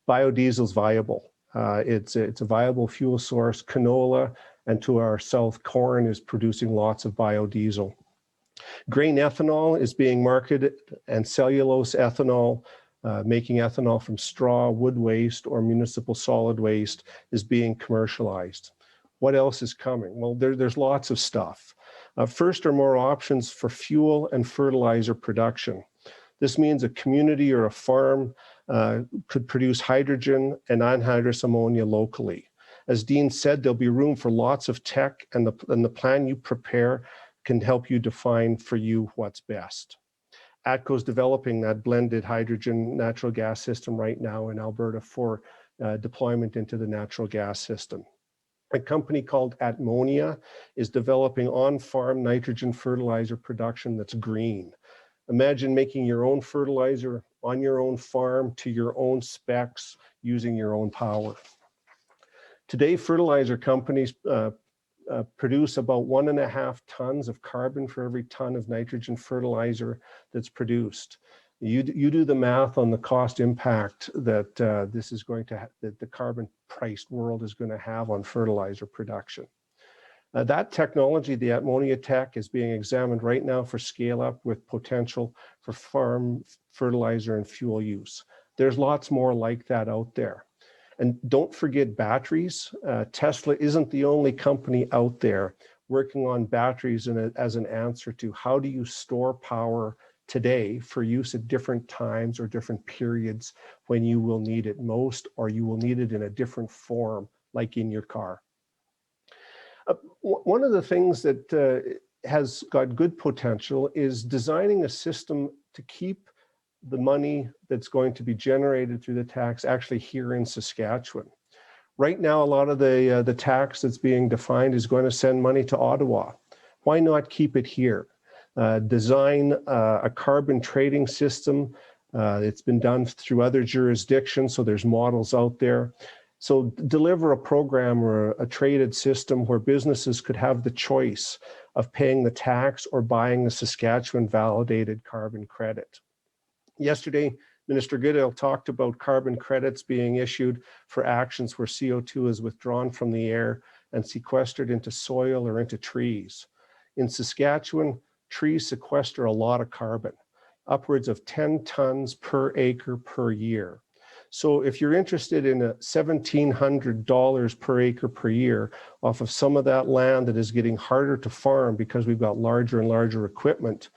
biodiesel is viable. It's a viable fuel source. Canola, and to our south, corn is producing lots of biodiesel. Grain ethanol is being marketed, and cellulose ethanol, making ethanol from straw, wood waste, or municipal solid waste, is being commercialized. What else is coming? Well, there's lots of stuff. First are more options for fuel and fertilizer production. This means a community or a farm could produce hydrogen and anhydrous ammonia locally. As Dean said, there'll be room for lots of tech, and the plan you prepare can help you define for you what's best. ATCO's developing that blended hydrogen natural gas system right now in Alberta for deployment into the natural gas system. A company called Atmonia is developing on-farm nitrogen fertilizer production that's green. Imagine making your own fertilizer on your own farm to your own specs using your own power. Today, fertilizer companies produce about 1.5 tons of carbon for every ton of nitrogen fertilizer that's produced. You do the math on the cost impact that this is going to that the carbon priced world is going to have on fertilizer production. That technology, the ammonia tech, is being examined right now for scale up with potential for farm fertilizer and fuel use. There's lots more like that out there. And don't forget batteries. Tesla isn't the only company out there working on batteries as an answer to how do you store power today for use at different times or different periods when you will need it most, or you will need it in a different form, like in your car. One of the things that has got good potential is designing a system to keep the money that's going to be generated through the tax actually here in Saskatchewan. Right now, a lot of the tax that's being defined is going to send money to Ottawa. Why not keep it here? Design a carbon trading system. It's been done through other jurisdictions, so there's models out there. So deliver a program or a traded system where businesses could have the choice of paying the tax or buying the Saskatchewan validated carbon credit. Yesterday, Minister Goodale talked about carbon credits being issued for actions where CO2 is withdrawn from the air and sequestered into soil or into trees. In Saskatchewan, trees sequester a lot of carbon, upwards of 10 tons per acre per year. So if you're interested in $1,700 per acre per year off of some of that land that is getting harder to farm because we've got larger and larger equipment,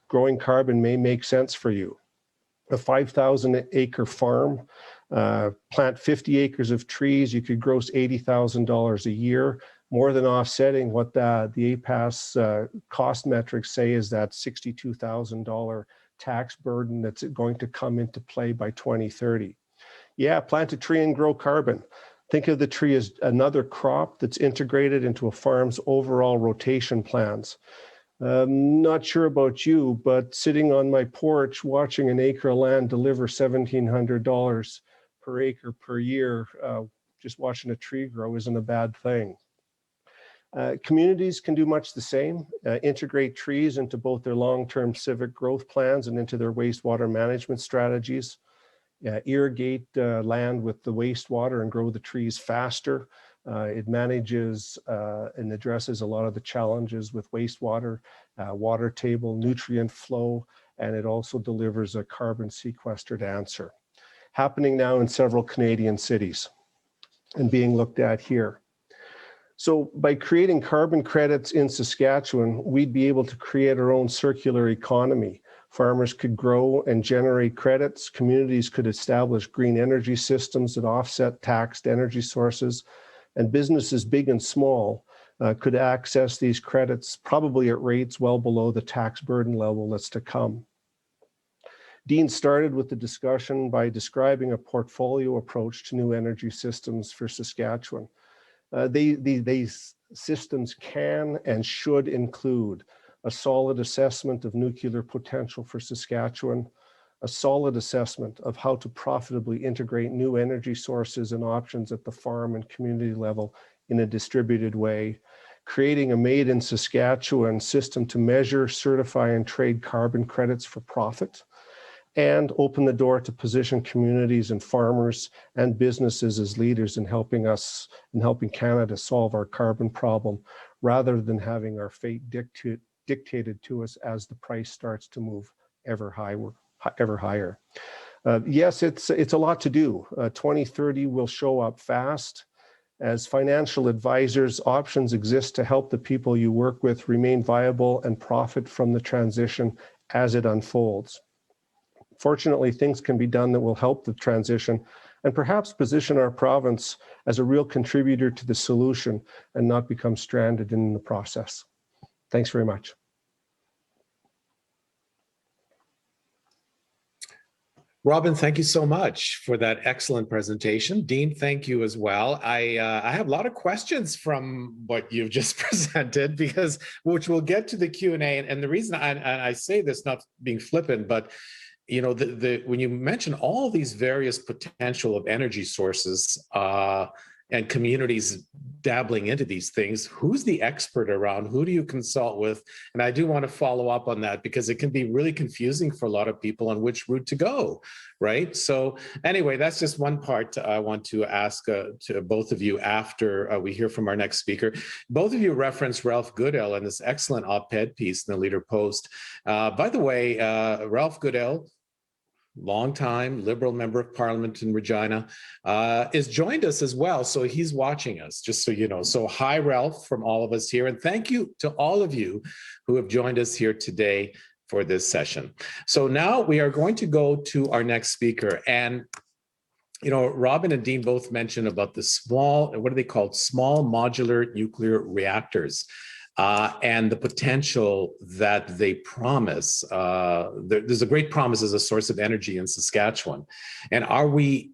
growing carbon may make sense for you. A 5,000 acre farm, plant 50 acres of trees, you could gross $80,000 a year, more than offsetting what the APAS cost metrics say is that $62,000 tax burden that's going to come into play by 2030. Yeah, plant a tree and grow carbon. Think of the tree as another crop that's integrated into a farm's overall rotation plans. Not sure about you, but sitting on my porch watching an acre of land deliver $1,700 per acre per year, just watching a tree grow isn't a bad thing. Communities can do much the same, integrate trees into both their long-term civic growth plans and into their wastewater management strategies, irrigate land with the wastewater and grow the trees faster. It manages and addresses a lot of the challenges with wastewater, water table, nutrient flow, and it also delivers a carbon sequestered answer. Happening now in several Canadian cities and being looked at here. So by creating carbon credits in Saskatchewan, we'd be able to create our own circular economy Farmers could grow and generate credits. Communities could establish green energy systems that offset taxed energy sources. And businesses big and small could access these credits probably at rates well below the tax burden level that's to come. Dean started with the discussion by describing a portfolio approach to new energy systems for Saskatchewan. These systems can and should include a solid assessment of nuclear potential for Saskatchewan, a solid assessment of how to profitably integrate new energy sources and options at the farm and community level in a distributed way, creating a made in Saskatchewan system to measure, certify, and trade carbon credits for profit, and open the door to position communities and farmers and businesses as leaders in helping Canada solve our carbon problem, rather than having our fate dictated to us as the price starts to move ever higher. Yes, it's a lot to do. 2030 will show up fast. As financial advisors, options exist to help the people you work with remain viable and profit from the transition as it unfolds. Fortunately, things can be done that will help the transition and perhaps position our province as a real contributor to the solution and not become stranded in the process. Thanks very much. Robin, thank you so much for that excellent presentation. Dean, thank you as well. I have a lot of questions from what you've just presented, which we'll get to the Q&A. And the reason I say this, not being flippant, but you know, when you mention all these various potential of energy sources and communities dabbling into these things, who's the expert around? Who do you consult with? And I do want to follow up on that because it can be really confusing for a lot of people on which route to go, right? So anyway, that's just one part I want to ask to both of you after we hear from our next speaker. Both of you referenced Ralph Goodell in this excellent op-ed piece in the Leader Post. By the way, Ralph Goodell, longtime Liberal member of Parliament in Regina, is joined us as well. So he's watching us, just so you know. So hi, Ralph, from all of us here. And thank you to all of you who have joined us here today for this session. So now we are going to go to our next speaker. And, you know, Robin and Dean both mentioned about the small, what are they called? Small modular nuclear reactors. And the potential that they promise. There's a great promise as a source of energy in Saskatchewan. And are we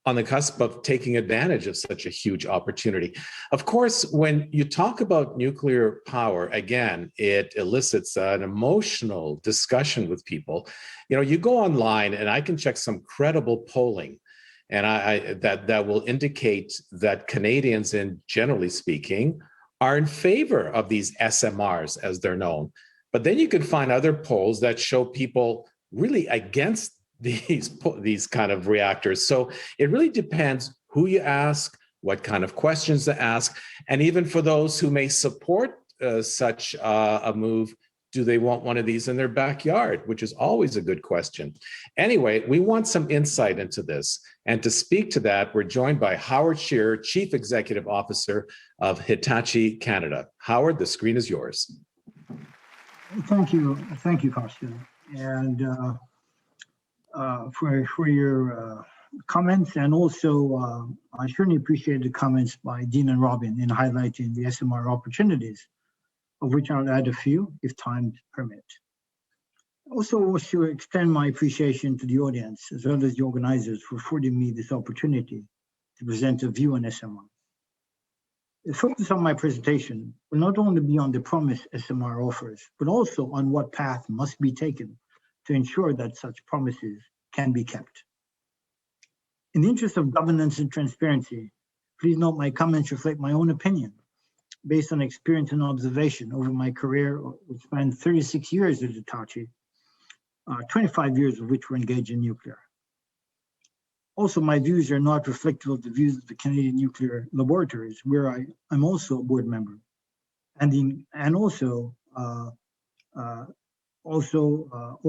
on the cusp of taking advantage of such a huge opportunity? Of course, when you talk about nuclear power, again, it elicits an emotional discussion with people. You know, you go online and I can check some credible polling and that will indicate that Canadians, in generally speaking, are in favor of these SMRs, as they're known. But then you can find other polls that show people really against these kind of reactors. So it really depends who you ask, what kind of questions to ask, and even for those who may support such a move, do they want one of these in their backyard, which is always a good question. Anyway, we want some insight into this. And to speak to that, we're joined by Howard Shearer, Chief Executive Officer of Hitachi Canada. Howard, the screen is yours. Thank you, Costa, and for your comments, and also I certainly appreciate the comments by Dean and Robin in highlighting the SMR opportunities, of which I'll add a few if time permit. Also, wish to extend my appreciation to the audience as well as the organizers for affording me this opportunity to present a view on SMR. The focus on my presentation will not only be on the promise SMR offers, but also on what path must be taken to ensure that such promises can be kept. In the interest of governance and transparency, please note my comments reflect my own opinion based on experience and observation over my career, which spanned 36 years at Hitachi, 25 years of which were engaged in nuclear. Also, my views are not reflective of the views of the Canadian Nuclear Laboratories, where I'm also a board member, or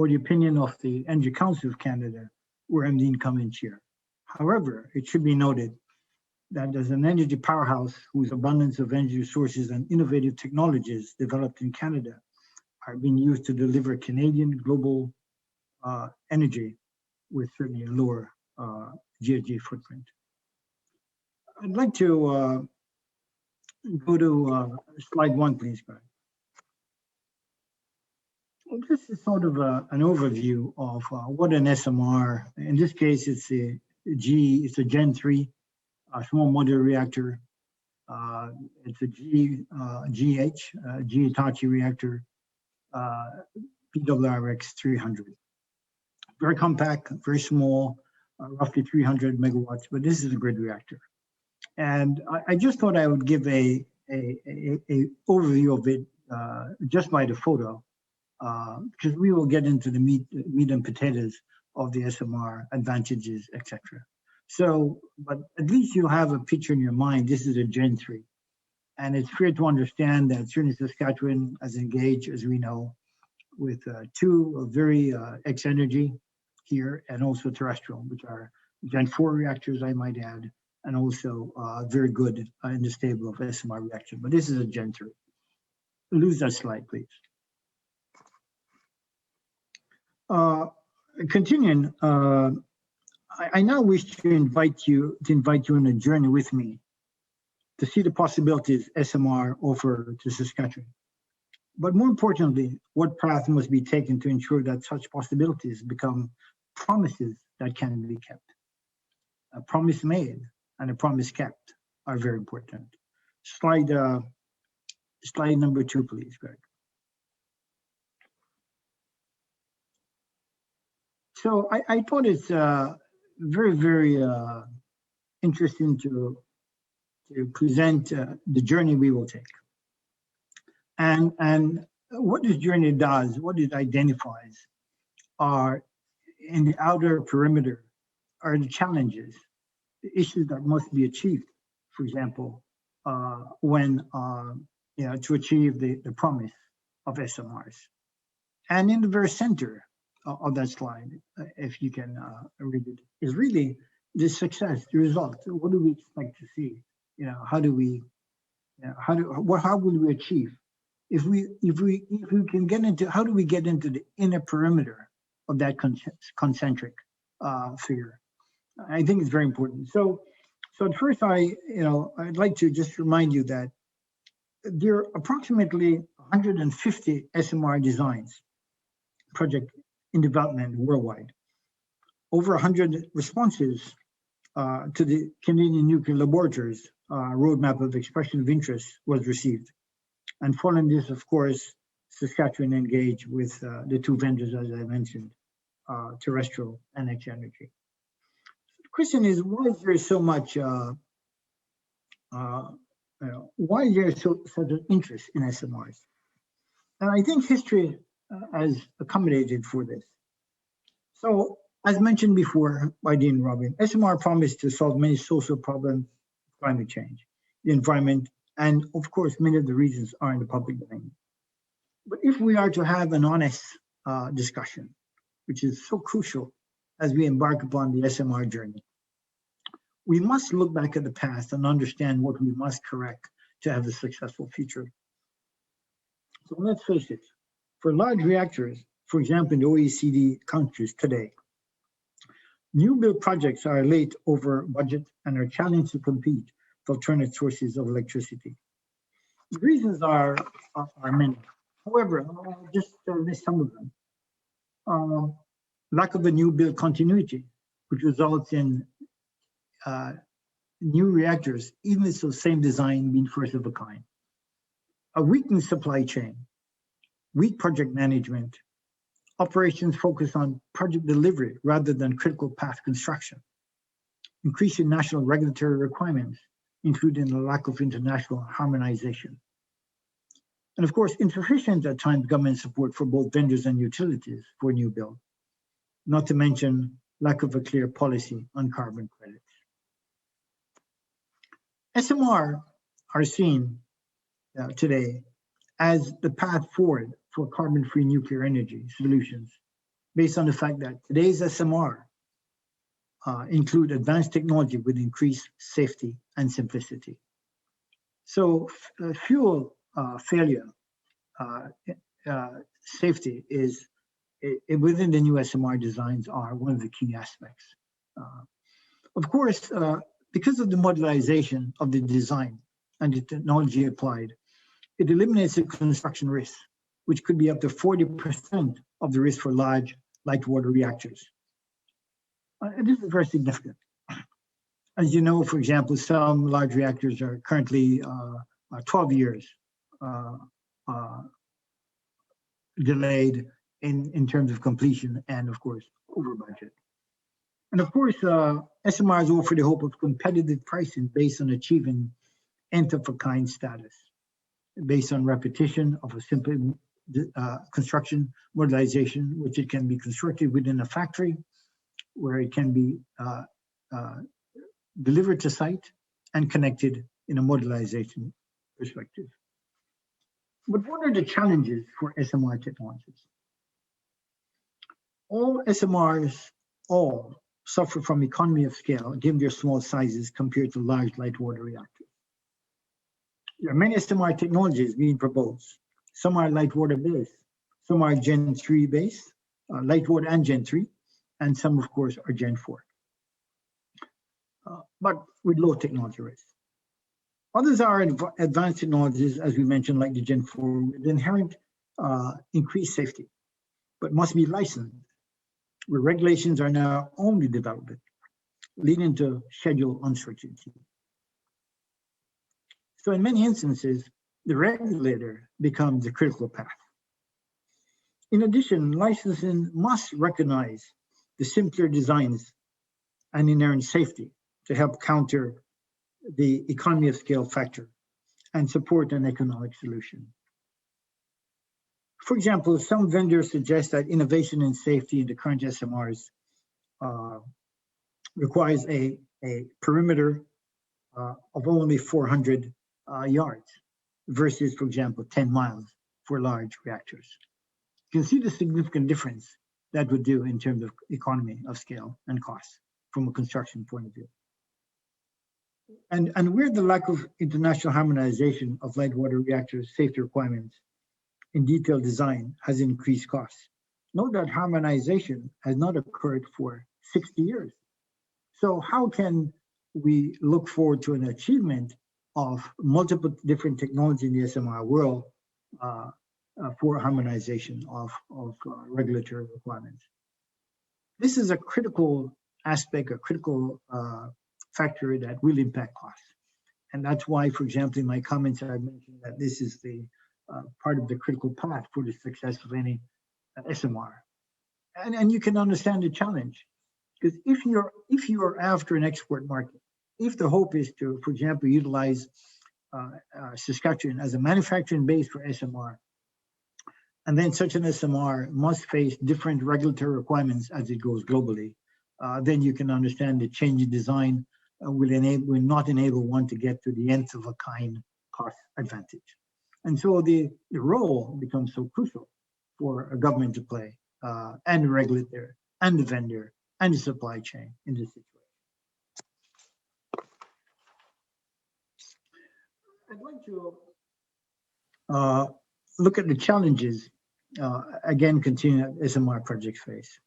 the opinion of the Energy Council of Canada, where I'm the incoming chair. However, it should be noted that as an energy powerhouse whose abundance of energy resources and innovative technologies developed in Canada are being used to deliver Canadian global energy with certainly a lower GHG footprint. I'd like to go to slide 1, please, Greg. Well, this is sort of an overview of what an SMR. In this case, it's it's a Gen 3 small modular reactor. It's a G Hitachi reactor, PWRX 300. Very compact, very small, roughly 300 megawatts, but this is a grid reactor. And I just thought I would give a overview of it just by the photo, because we will get into the meat and potatoes of the SMR advantages, etc. So, but at least you have a picture in your mind. This is a Gen 3. And it's fair to understand that certainly Saskatchewan has engaged, as we know, with two very X-energy here and also terrestrial, which are Gen 4 reactors, I might add, and also very good in the stable of SMR reaction. But this is a Gen 3. Lose that slide, please. Continuing, I now wish to invite you on a journey with me to see the possibilities SMR offer to Saskatchewan. But more importantly, what path must be taken to ensure that such possibilities become promises that can be kept. A promise made and a promise kept are very important. Slide number 2, please, Greg. So I thought it's very, very interesting to present the journey we will take. And what this journey does, what it identifies are in the outer perimeter are the challenges, the issues that must be achieved, for example, when, to achieve the promise of SMRs. And in the very center of that slide, if you can read it, is really the success, the result. What do we expect to see? How do we, how will we achieve? If we can get into, how do we get into the inner perimeter of that concentric figure? I think it's very important. So at first, I'd like to just remind you that there are approximately 150 SMR designs, project in development worldwide. Over 100 responses to the Canadian Nuclear Laboratories roadmap of expression of interest was received. And following this, of course, Saskatchewan engaged with the two vendors, as I mentioned, terrestrial and X-energy. The question is, why is there so much, why is there such an interest in SMRs? And I think history has accommodated for this. So, as mentioned before by Dean Robin, SMR promised to solve many social problems, climate change, the environment, and of course, many of the reasons are in the public domain. But if we are to have an honest discussion, which is so crucial as we embark upon the SMR journey, we must look back at the past and understand what we must correct to have a successful future. So let's face it, for large reactors, for example, in the OECD countries today, new build projects are late over budget and are challenged to compete for alternate sources of electricity. The reasons are many. However, I'll just list some of them. Lack of a new build continuity, which results in new reactors, even if it's the same design, being first of a kind. A weakened supply chain, weak project management, operations focus on project delivery rather than critical path construction, increasing national regulatory requirements, including the lack of international harmonization. And of course, insufficient at times government support for both vendors and utilities for new build, not to mention lack of a clear policy on carbon credits. SMR are seen today as the path forward for carbon-free nuclear energy solutions, based on the fact that today's SMR include advanced technology with increased safety and simplicity. So fuel failure safety is within the new SMR designs are one of the key aspects. Of course, because of the modularization of the design and the technology applied, it eliminates the construction risk, which could be up to 40% of the risk for large light water reactors. And this is very significant. As you know, for example, some large reactors are currently 12 years delayed in terms of completion and, of course, over budget. And of course, SMRs offer the hope of competitive pricing based on achieving nth-of-a-kind status, based on repetition of a simple construction modularization, which it can be constructed within a factory, where it can be delivered to site and connected in a modularization perspective. But what are the challenges for SMR technologies? All SMRs suffer from economy of scale, given their small sizes compared to large light water reactors. There are many SMR technologies being proposed. Some are light water based, some are Gen 3 based, light water and Gen 3, and some, of course, are Gen 4, but with low technology risk. Others are advanced technologies, as we mentioned, like the Gen 4, with inherent increased safety, but must be licensed, where regulations are now only developing, leading to schedule uncertainty. So in many instances, the regulator becomes the critical path. In addition, licensing must recognize the simpler designs and inherent safety to help counter the economy of scale factor and support an economic solution. For example, some vendors suggest that innovation in safety in the current SMRs requires a perimeter of only 400 yards versus, for example, 10 miles for large reactors. You can see the significant difference that would do in terms of economy of scale and cost from a construction point of view. And where the lack of international harmonization of light water reactors safety requirements in detailed design has increased costs. Note that harmonization has not occurred for 60 years. So how can we look forward to an achievement of multiple different technology in the SMR world for harmonization of regulatory requirements? This is a critical aspect, a critical factor that will impact costs. And that's why, for example, in my comments, I mentioned that this is the part of the critical path for the success of any SMR. And you can understand the challenge, because if you're after an export market, if the hope is to, for example, utilize Saskatchewan as a manufacturing base for SMR, and then such an SMR must face different regulatory requirements as it goes globally, then you can understand the change in design will not enable one to get to the nth of a kind cost advantage. And so the role becomes so crucial for a government to play, and the regulator, and the vendor, and the supply chain in this situation. I'd like to look at the challenges, again, continue at SMR project phase.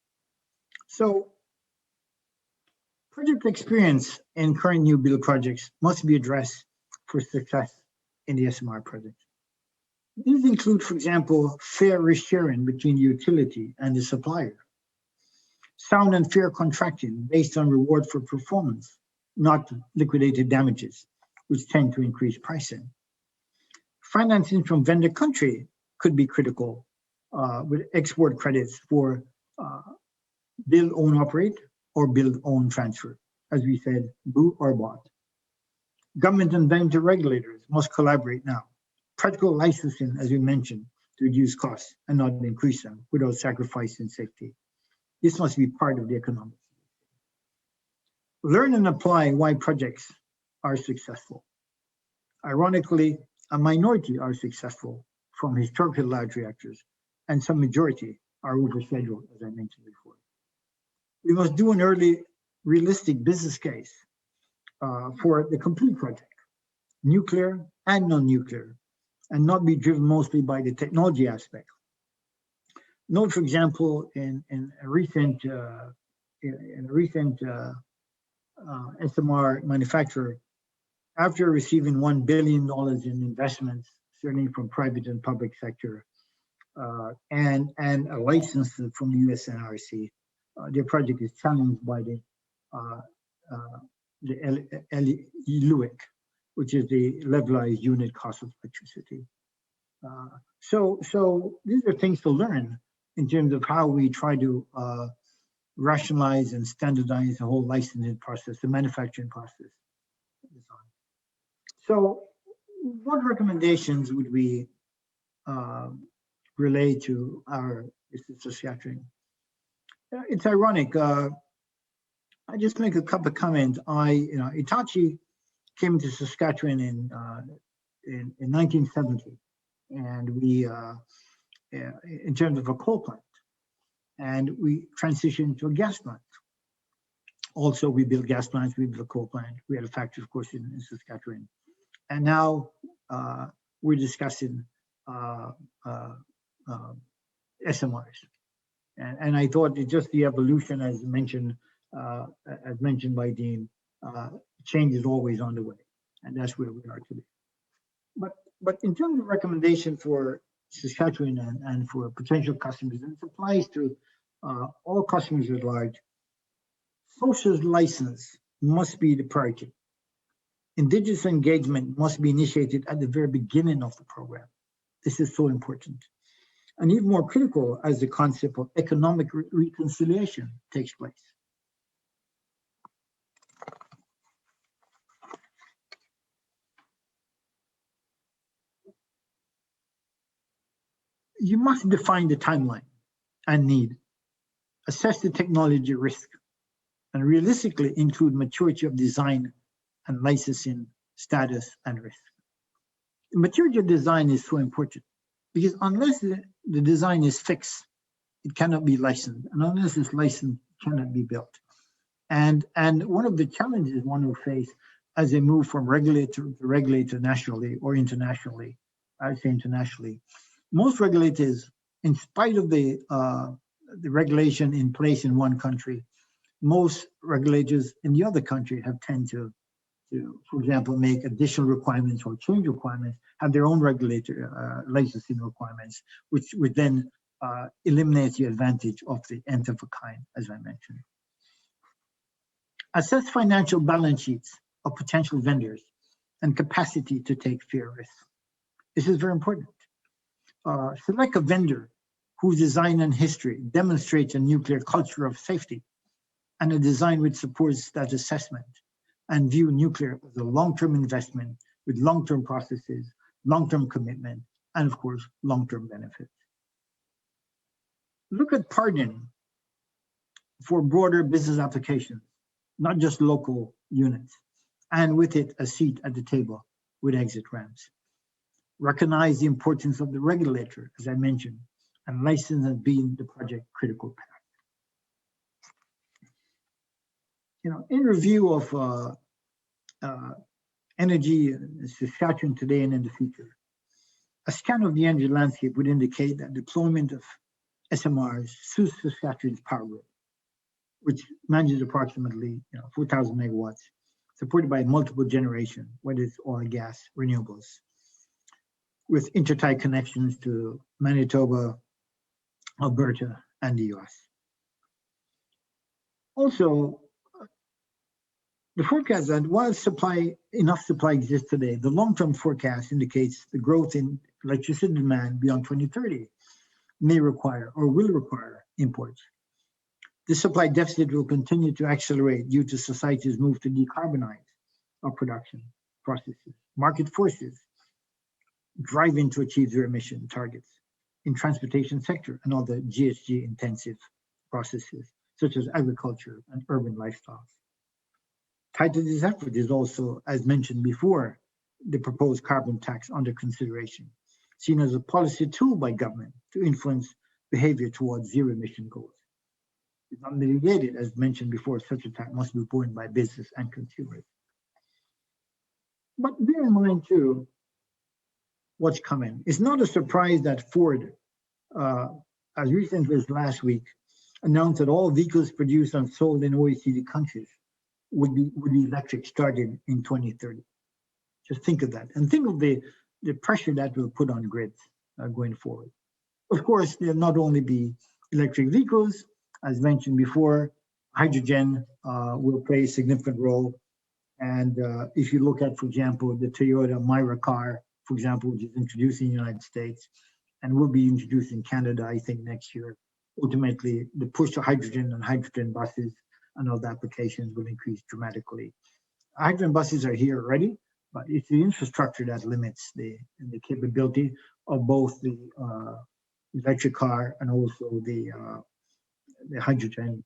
So project experience in current new build projects must be addressed for success in the SMR project. These include, for example, fair risk sharing between the utility and the supplier, sound and fair contracting based on reward for performance, not liquidated damages, which tend to increase pricing. Financing from vendor country could be critical with export credits for build, own, operate, or build, own, transfer, as we said, boo or bought. Government and vendor regulators must collaborate now. Practical licensing, as we mentioned, to reduce costs and not increase them without sacrificing safety. This must be part of the economics. Learn and apply why projects are successful. Ironically, a minority are successful from historical large reactors, and some majority are overscheduled, as I mentioned before. We must do an early, realistic business case for the complete project, nuclear and non-nuclear, and not be driven mostly by the technology aspect. Note, for example, in a recent SMR manufacturer, after receiving $1 billion in investments, certainly from private and public sector, and a license from the USNRC, their project is challenged by the LUIC, which is the levelized unit cost of electricity. So these are things to learn in terms of how we try to rationalize and standardize the whole licensing process, the manufacturing process. So what recommendations would we relay to our Saskatchewan? It's ironic. I just make a couple of comments. Hitachi came to Saskatchewan in 1970, and we, in terms of a coal plant, and we transitioned to a gas plant. Also, we built gas plants, we built a coal plant. We had a factory, of course, in Saskatchewan. And now we're discussing SMRs. And I thought it's just the evolution, as mentioned by Dean, change is always on the way. And that's where we are today. But in terms of recommendation for Saskatchewan and for potential customers, and it applies to all customers at large, social license must be the priority. Indigenous engagement must be initiated at the very beginning of the program. This is so important. And even more critical as the concept of economic reconciliation takes place. You must define the timeline and need, assess the technology risk, and realistically include maturity of design and licensing status and risk. The maturity of design is so important because unless the design is fixed, it cannot be licensed, and unless it's licensed, it cannot be built. And one of the challenges one will face as they move from regulator to regulator nationally or internationally, I say internationally, most regulators, in spite of the regulation in place in one country, most regulators in the other country have tend to, for example, make additional requirements or change requirements, have their own regulator licensing requirements, which would then eliminate the advantage of the nth of a kind, as I mentioned. Assess financial balance sheets of potential vendors and capacity to take fair risks. This is very important. Select a vendor whose design and history demonstrates a nuclear culture of safety and a design which supports that assessment, and view nuclear as a long-term investment with long-term processes, long-term commitment, and of course, long-term benefits. Look at pardon for broader business applications, not just local units, and with it, a seat at the table with exit ramps. Recognize the importance of the regulator, as I mentioned, and license as being the project critical path. In review of energy in Saskatchewan today and in the future, a scan of the energy landscape would indicate that deployment of SMRs suits Saskatchewan's power grid, which manages approximately 4,000 megawatts, supported by multiple generation, whether it's oil, gas, renewables, with intertie connections to Manitoba, Alberta, and the US. Also, the forecast that while enough supply exists today, the long-term forecast indicates the growth in electricity demand beyond 2030 may require or will require imports. This supply deficit will continue to accelerate due to society's move to decarbonize our production processes. Market forces driving to achieve zero emission targets in transportation sector and other GHG intensive processes, such as agriculture and urban lifestyles. Tied to this effort is also, as mentioned before, the proposed carbon tax under consideration, seen as a policy tool by government to influence behavior towards zero emission goals. It's not mitigated, as mentioned before, such a tax must be borne by business and consumers. But bear in mind too, what's coming. It's not a surprise that Ford as recently as last week, announced that all vehicles produced and sold in OECD countries would be electric starting in 2030. Just think of that, and think of the pressure that will put on grids going forward. Of course, there'll not only be electric vehicles, as mentioned before, hydrogen will play a significant role. And if you look at, for example, the Toyota Myra car, for example, which is introduced in the United States and will be introduced in Canada, I think, next year, ultimately the push to hydrogen and hydrogen buses and other applications will increase dramatically. Hydrogen buses are here already, but it's the infrastructure that limits the capability of both the electric car and also the hydrogen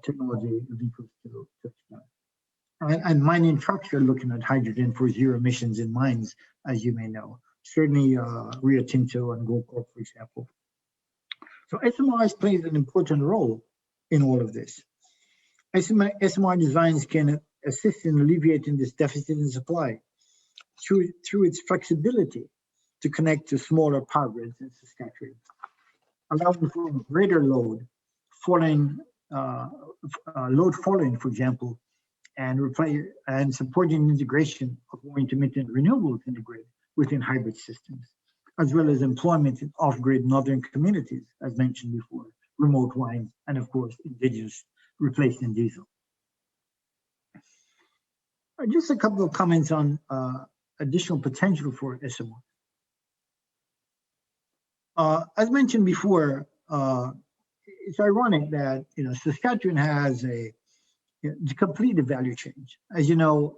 technology vehicles to expand. And mining trucks are looking at hydrogen for zero emissions in mines, as you may know. Certainly Rio Tinto and Goldcorp, for example. So SMRs plays an important role in all of this. SMR designs can assist in alleviating this deficit in supply through its flexibility to connect to smaller power grids in Saskatchewan, allowing for greater load following, for example, and supporting integration of more intermittent renewables in the grid within hybrid systems, as well as employment in off-grid northern communities, as mentioned before, remote mines, and of course, indigenous replacing diesel. Just a couple of comments on additional potential for SMR. As mentioned before, it's ironic that Saskatchewan has to complete the value chain. As you know,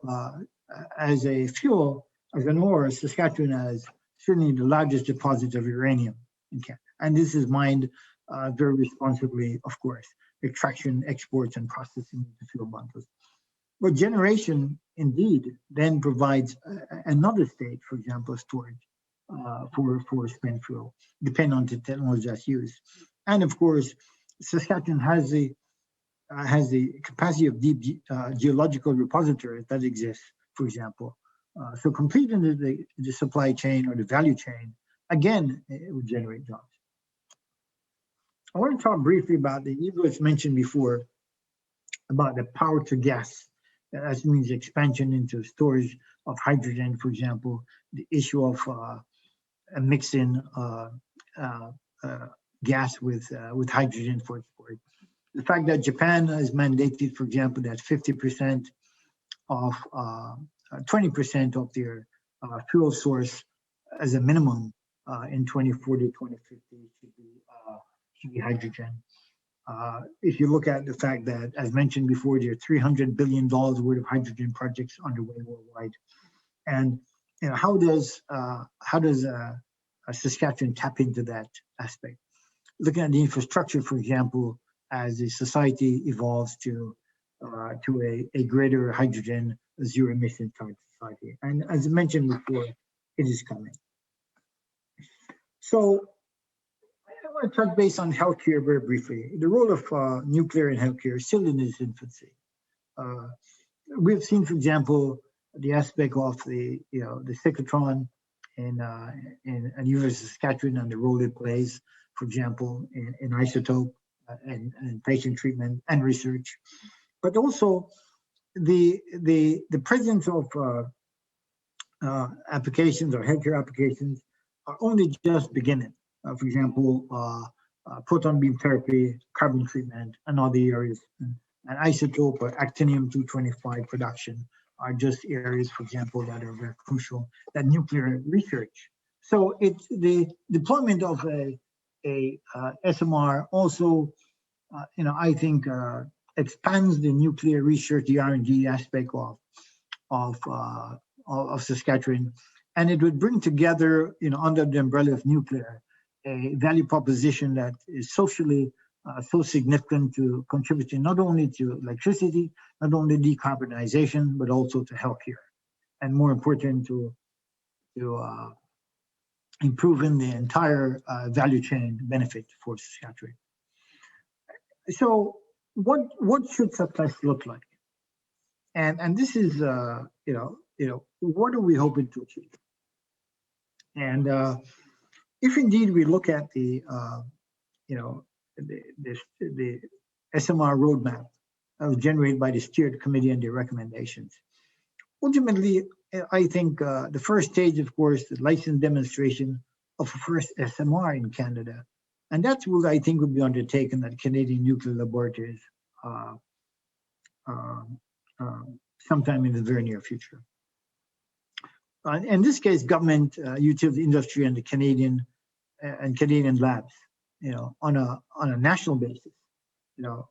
as a fuel, as an ore, Saskatchewan has certainly the largest deposit of uranium in Canada, and this is mined very responsibly, of course, extraction, exports, and processing into fuel bundles. But generation indeed then provides another state, for example, storage for spent fuel, depending on the technology that's used. And of course, Saskatchewan has the capacity of deep geological repositories that exist, for example. So completing the supply chain or the value chain, again, it would generate jobs. I want to talk briefly about the Eagles mentioned before about the power to gas. That means expansion into storage of hydrogen, for example, the issue of mixing gas with hydrogen for export. The fact that Japan has mandated, for example, that 50% of 20% of their fuel source as a minimum in 2040, 2050 should be hydrogen. If you look at the fact that, as mentioned before, there are $300 billion worth of hydrogen projects underway worldwide, and how does Saskatchewan tap into that aspect? Looking at the infrastructure, for example, as the society evolves to a greater hydrogen zero emission type society, and as mentioned before, it is coming. So I want to touch base on healthcare very briefly. The role of nuclear in healthcare is still in its infancy. We've seen, for example, the aspect of the cyclotron in University of Saskatchewan and the role it plays, for example, in isotope and patient treatment and research, but also the presence of applications or healthcare applications are only just beginning. For example, proton beam therapy, carbon treatment, and other areas, and isotope or actinium-225 production are just areas, for example, that are very crucial. That nuclear research. So it's the deployment of a SMR also, I think expands the nuclear research, the R&D aspect of Saskatchewan, and it would bring together, under the umbrella of nuclear, a value proposition that is socially so significant to contributing not only to electricity, not only decarbonization, but also to healthcare, and more important to improving the entire value chain benefit for Saskatchewan. So what should success look like? And this is what are we hoping to achieve? And if indeed we look at the the SMR roadmap that was generated by the steered committee and their recommendations. Ultimately, I think the first stage, of course, the license demonstration of the first SMR in Canada. And that's what I think will be undertaken at Canadian Nuclear Laboratories sometime in the very near future. In this case, government, utility industry, and the Canadian labs, on a national basis,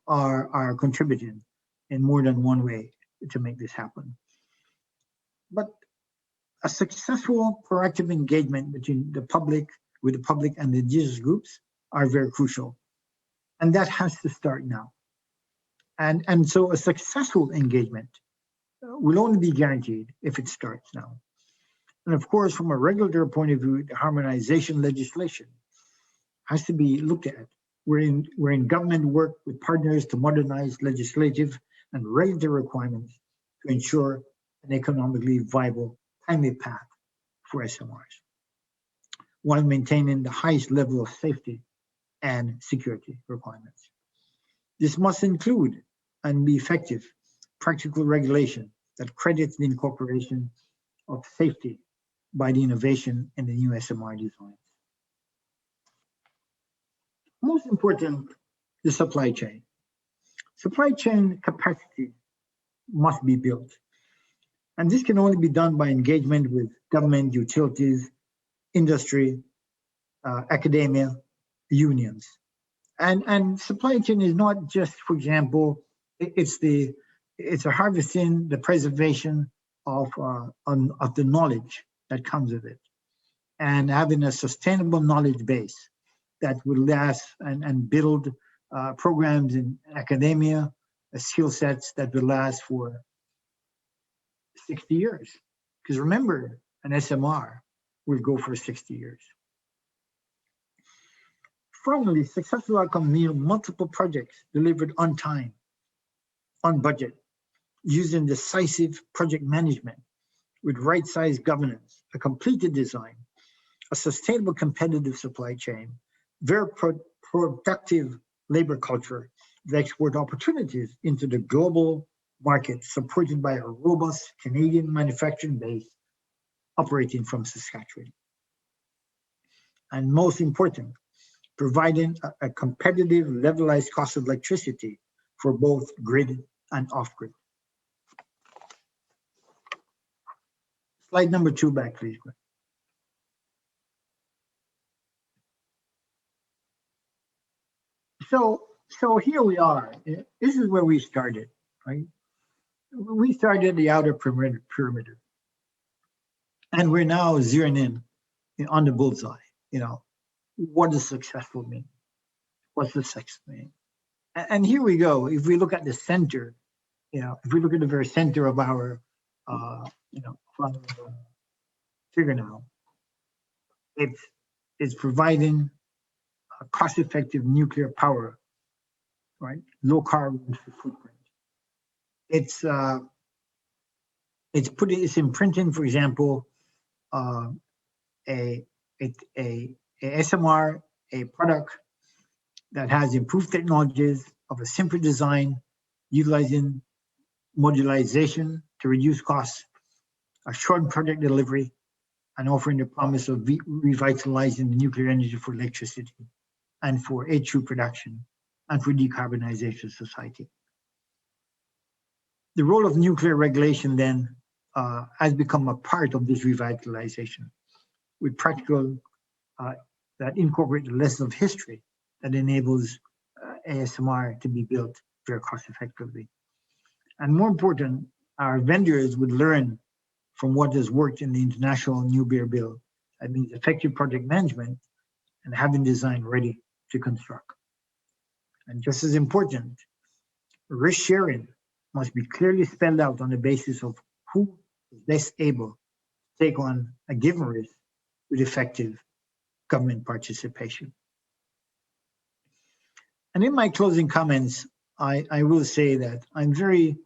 are contributing in more than one way to make this happen. But a successful proactive engagement between the public, with the public and the indigenous groups are very crucial. And that has to start now. And so a successful engagement will only be guaranteed if it starts now. And of course, from a regulatory point of view, the harmonization legislation has to be looked at. We're in government work with partners to modernize legislative and regulatory requirements to ensure an economically viable, timely path for SMRs, while maintaining the highest level of safety and security requirements. This must include and be effective practical regulation that credits the incorporation of safety by the innovation in the new SMR designs. Most important, the supply chain. Supply chain capacity must be built. And this can only be done by engagement with government, utilities, industry, academia, unions. And supply chain is not just, for example, it's a harvesting, the preservation of the knowledge that comes with it, and having a sustainable knowledge base that will last and build programs in academia, skill sets that will last for 60 years. Because remember, an SMR will go for 60 years. Finally, successful outcome mean multiple projects delivered on time, on budget, using decisive project management with right-sized governance, a completed design, a sustainable competitive supply chain, very productive labor culture that export opportunities into the global market, supported by a robust Canadian manufacturing base operating from Saskatchewan. And most important, providing a competitive levelized cost of electricity for both grid and off-grid. Slide number 2 back, please. So here we are. This is where we started, right? We started the outer perimeter. And we're now zeroing in on the bullseye. What does successful mean? What's the success mean? And here we go. If we look at the center, if we look at the very center of our, figure now, it's providing a cost-effective nuclear power, right? Low carbon footprint. It's imprinting, for example, a SMR, a product that has improved technologies of a simple design, utilizing modularization to reduce costs, a short project delivery, and offering the promise of revitalizing the nuclear energy for electricity and for HU production and for decarbonization of society. The role of nuclear regulation then has become a part of this revitalization with practical that incorporate the lesson of history that enables ASMR to be built very cost effectively. And more important, our vendors would learn from what has worked in the international nuclear bill. That means effective project management and having design ready to construct. And just as important, risk sharing must be clearly spelled out on the basis of who is best able to take on a given risk with effective government participation. And in my closing comments, I will say that I'm very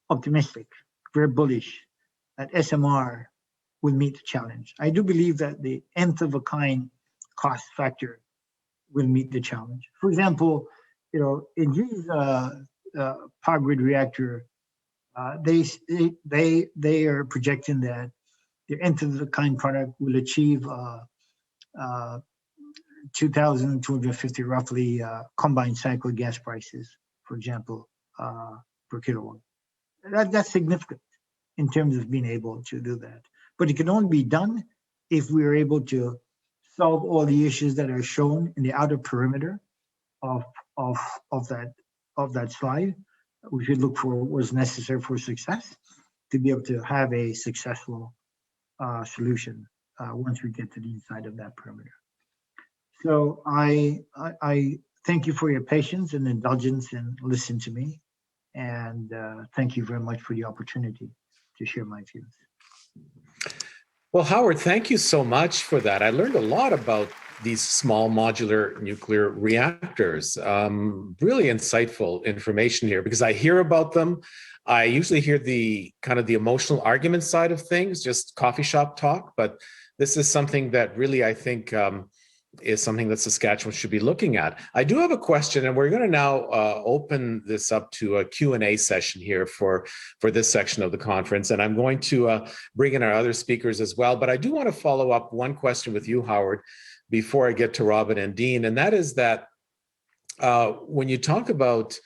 optimistic, very bullish that SMR will meet the challenge. I do believe that the nth of a kind cost factor will meet the challenge. For example, in these power grid reactor, they are projecting that their nth of the kind product will achieve 2,250 roughly combined cycle gas prices, for example, per kilowatt. That's significant in terms of being able to do that. But it can only be done if we are able to solve all the issues that are shown in the outer perimeter of that slide. We should look for what is necessary for success to be able to have a successful solution once we get to the inside of that perimeter. So I thank you for your patience and indulgence and listen to me. And thank you very much for the opportunity to share my views. Well, Howard, thank you so much for that. I learned a lot about these small modular nuclear reactors. Really insightful information here, because I hear about them. I usually hear the kind of the emotional argument side of things, just coffee shop talk, but this is something that really, I think, is something that Saskatchewan should be looking at. I do have a question, and we're going to now open this up to a Q&A session here for this section of the conference, and I'm going to bring in our other speakers as well, but I do want to follow up one question with you, Howard, before I get to Robin and Dean, and that is that when you talk about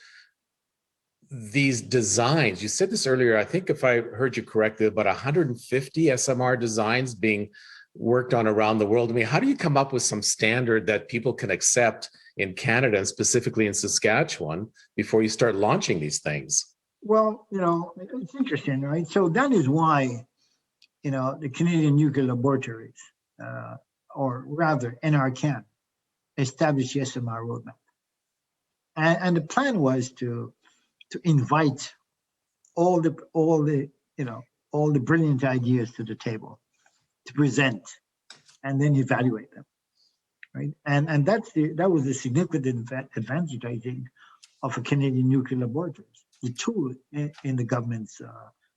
these designs, you said this earlier, I think if I heard you correctly, about 150 SMR designs being worked on around the world. I mean, how do you come up with some standard that people can accept in Canada and specifically in Saskatchewan before you start launching these things? Well, it's interesting, right? So that is why, the Canadian Nuclear Laboratories, or rather NRCan, established the SMR roadmap. And the plan was to invite all the brilliant ideas to the table, to present, and then evaluate them, right? And that was a significant advantage, I think, of a Canadian Nuclear Laboratories, the tool in the government's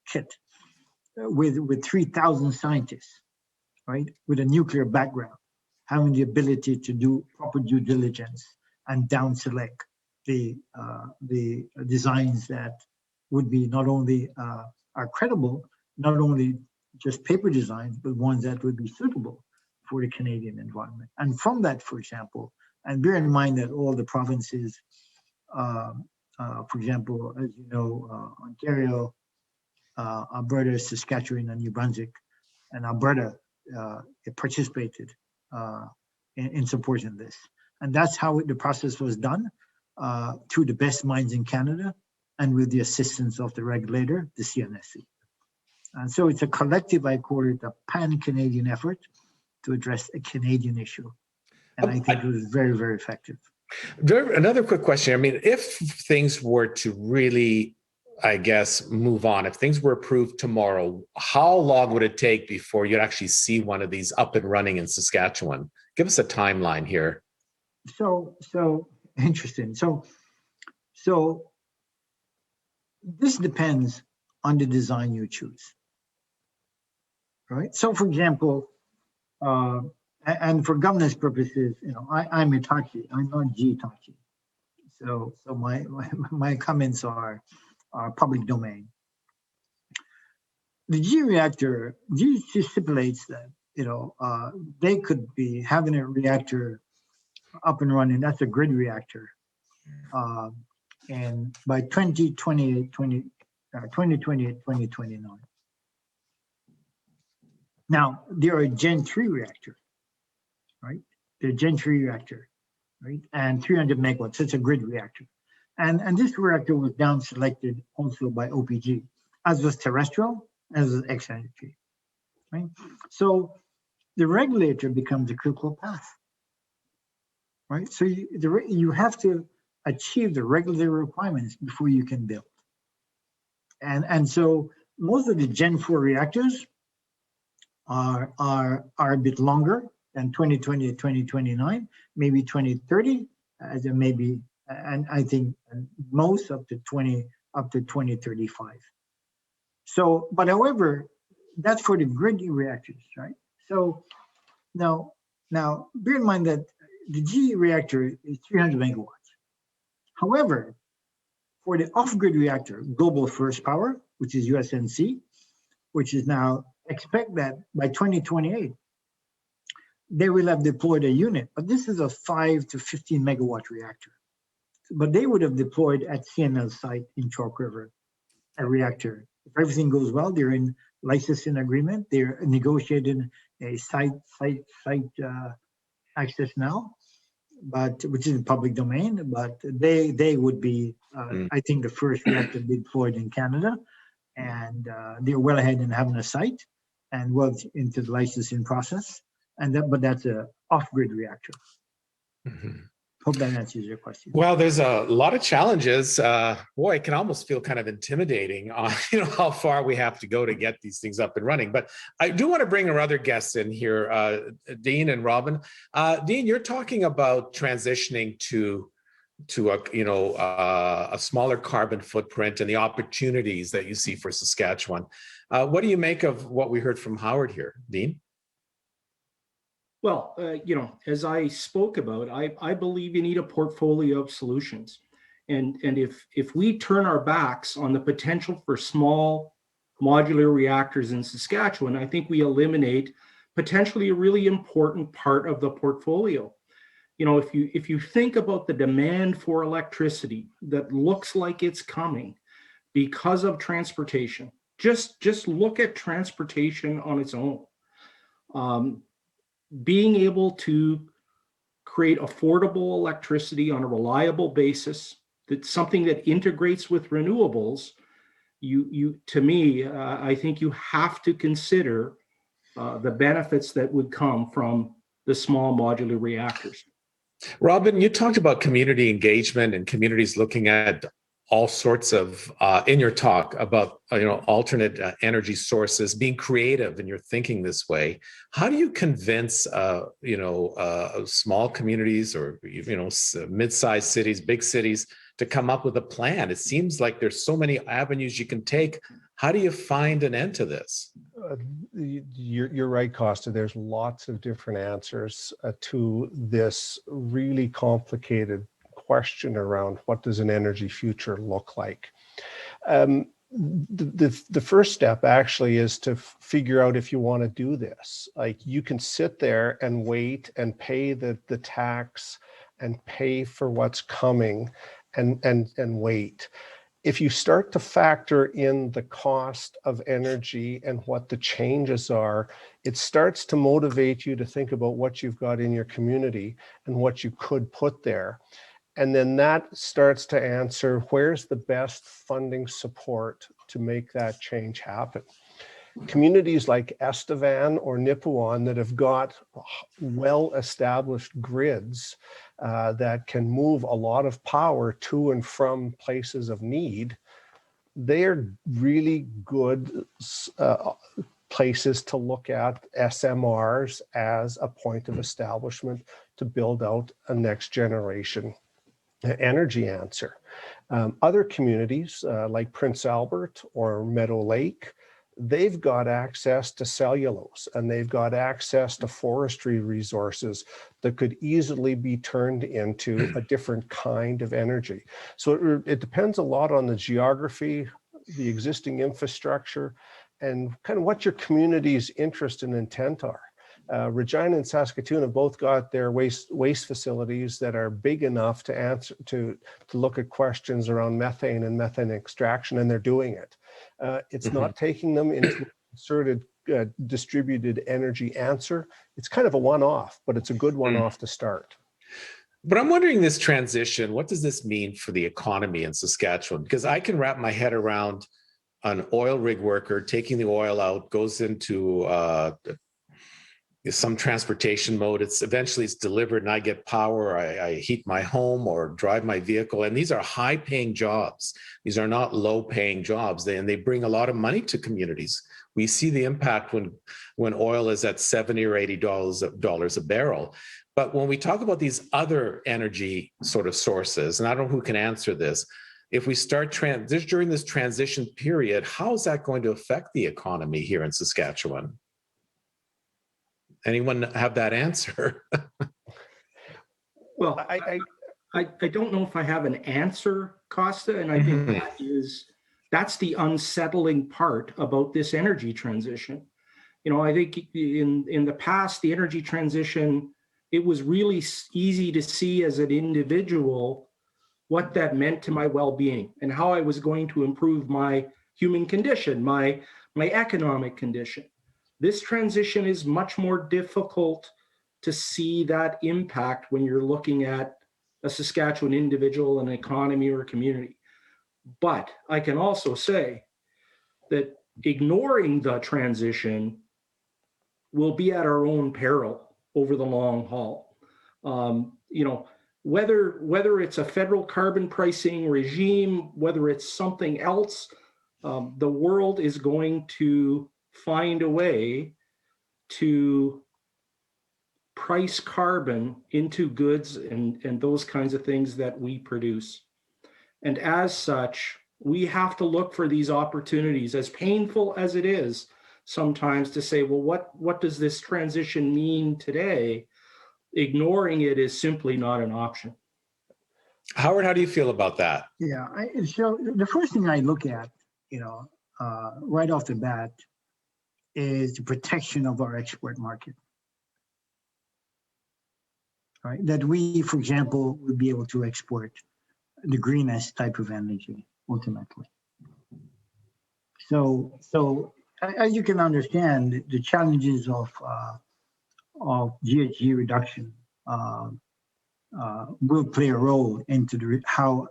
kit, with 3,000 scientists, right, with a nuclear background, having the ability to do proper due diligence and down select the designs that would be not only are credible, not only just paper designs, but ones that would be suitable for the Canadian environment. And from that, for example, and bear in mind that all the provinces, for example, as you know, Ontario, Alberta, Saskatchewan, and New Brunswick, and Alberta participated in supporting this. And that's how the process was done, through the best minds in Canada and with the assistance of the regulator, the CNSC. And so it's a collective, I call it a pan-Canadian effort to address a Canadian issue. And I think it was very, very effective. Another quick question. I mean, if things were to really, I guess, move on, if things were approved tomorrow, how long would it take before you'd actually see one of these up and running in Saskatchewan? Give us a timeline here. So interesting. So this depends on the design you choose. Right. So, for example, and for governance purposes, I'm Hitachi. I'm not Hitachi. So my comments are public domain. The G reactor stipulates that they could be having a reactor up and running. That's a grid reactor, and by 2028, 2029. Now, they're a Gen 3 reactor, right? They're Gen 3 reactor, right? And 300 megawatts, so it's a grid reactor. And this reactor was down selected also by OPG, as was terrestrial, as was X-energy, right? So the regulator becomes a critical path, right? So you have to achieve the regulatory requirements before you can build. And so most of the Gen 4 reactors are a bit longer than 2020 to 2029, maybe 2030, as it may be, and I think most up to 2035. So, but however, that's for the grid reactors, right? So now bear in mind that the GE reactor is 300 megawatts. However, for the off-grid reactor, Global First Power, which is USNC, which is now expect that by 2028, they will have deployed a unit, but this is a 5 to 15 megawatt reactor. But they would have deployed at CNL site in Chalk River a reactor. If everything goes well, they're in licensing agreement. They're negotiating a site access now, but which is in public domain. But they would be, I think, the first reactor deployed in Canada, and they're well ahead in having a site and well into the licensing process. But that's a off-grid reactor. Mhm. Hope that answers your question. Well, there's a lot of challenges. Boy, it can almost feel kind of intimidating on how far we have to go to get these things up and running. But I do want to bring our other guests in here, Dean and Robin. Dean, you're talking about transitioning to a smaller carbon footprint and the opportunities that you see for Saskatchewan. What do you make of what we heard from Howard here, Dean? Well, as I spoke about, I believe you need a portfolio of solutions. And if we turn our backs on the potential for small modular reactors in Saskatchewan, I think we eliminate potentially a really important part of the portfolio. If you think about the demand for electricity that looks like it's coming because of transportation, just look at transportation on its own. Being able to create affordable electricity on a reliable basis, that's something that integrates with renewables, to me, I think you have to consider the benefits that would come from the small modular reactors. Robin, you talked about community engagement and communities looking at all sorts of, in your talk about, alternate energy sources, being creative in your thinking this way. How do you convince, small communities or, mid-sized cities, big cities to come up with a plan? It seems like there's so many avenues you can take. How do you find an end to this? You're right, Costa. There's lots of different answers to this really complicated question around what does an energy future look like. The first step actually is to figure out if you want to do this. Like, you can sit there and wait and pay the tax and pay for what's coming and wait. If you start to factor in the cost of energy and what the changes are, it starts to motivate you to think about what you've got in your community and what you could put there. And then that starts to answer, where's the best funding support to make that change happen? Communities like Estevan or Nipawin that have got well-established grids that can move a lot of power to and from places of need, they're really good places to look at SMRs as a point of establishment to build out a next generation energy answer. Other communities like Prince Albert or Meadow Lake, they've got access to cellulose and they've got access to forestry resources that could easily be turned into a different kind of energy. So it depends a lot on the geography, the existing infrastructure, and kind of what your community's interest and intent are. Regina and Saskatoon have both got their waste facilities that are big enough to answer to look at questions around methane and methane extraction, and they're doing it. It's not taking them into a concerted distributed energy answer. It's kind of a one-off, but it's a good one-off to start. But I'm wondering, this transition, what does this mean for the economy in Saskatchewan? Because I can wrap my head around an oil rig worker taking the oil out, goes into some transportation mode. Eventually it's delivered and I get power. I heat my home or drive my vehicle. And these are high paying jobs. These are not low paying jobs. They bring a lot of money to communities. We see the impact when oil is at $70 or $80 a barrel. But when we talk about these other energy sort of sources, and I don't know who can answer this, if we start during this transition period, how is that going to affect the economy here in Saskatchewan? Anyone have that answer? Well, I don't know if I have an answer, Costa, and I think that's the unsettling part about this energy transition. You know, I think in the past, the energy transition, it was really easy to see as an individual what that meant to my well-being and how I was going to improve my human condition, my economic condition. This transition is much more difficult to see that impact when you're looking at a Saskatchewan individual, an economy, or a community. But I can also say that ignoring the transition will be at our own peril over the long haul. You know, whether it's a federal carbon pricing regime, whether it's something else, the world is going to find a way to price carbon into goods and those kinds of things that we produce. And as such, we have to look for these opportunities, as painful as it is sometimes, to say, well, what does this transition mean today? Ignoring it is simply not an option. Howard, how do you feel about that? Yeah, so the first thing I look at, you know, right off the bat is the protection of our export market. Right, that we, for example, would be able to export the greenest type of energy ultimately. So as you can understand, the challenges of GHG reduction will play a role into how,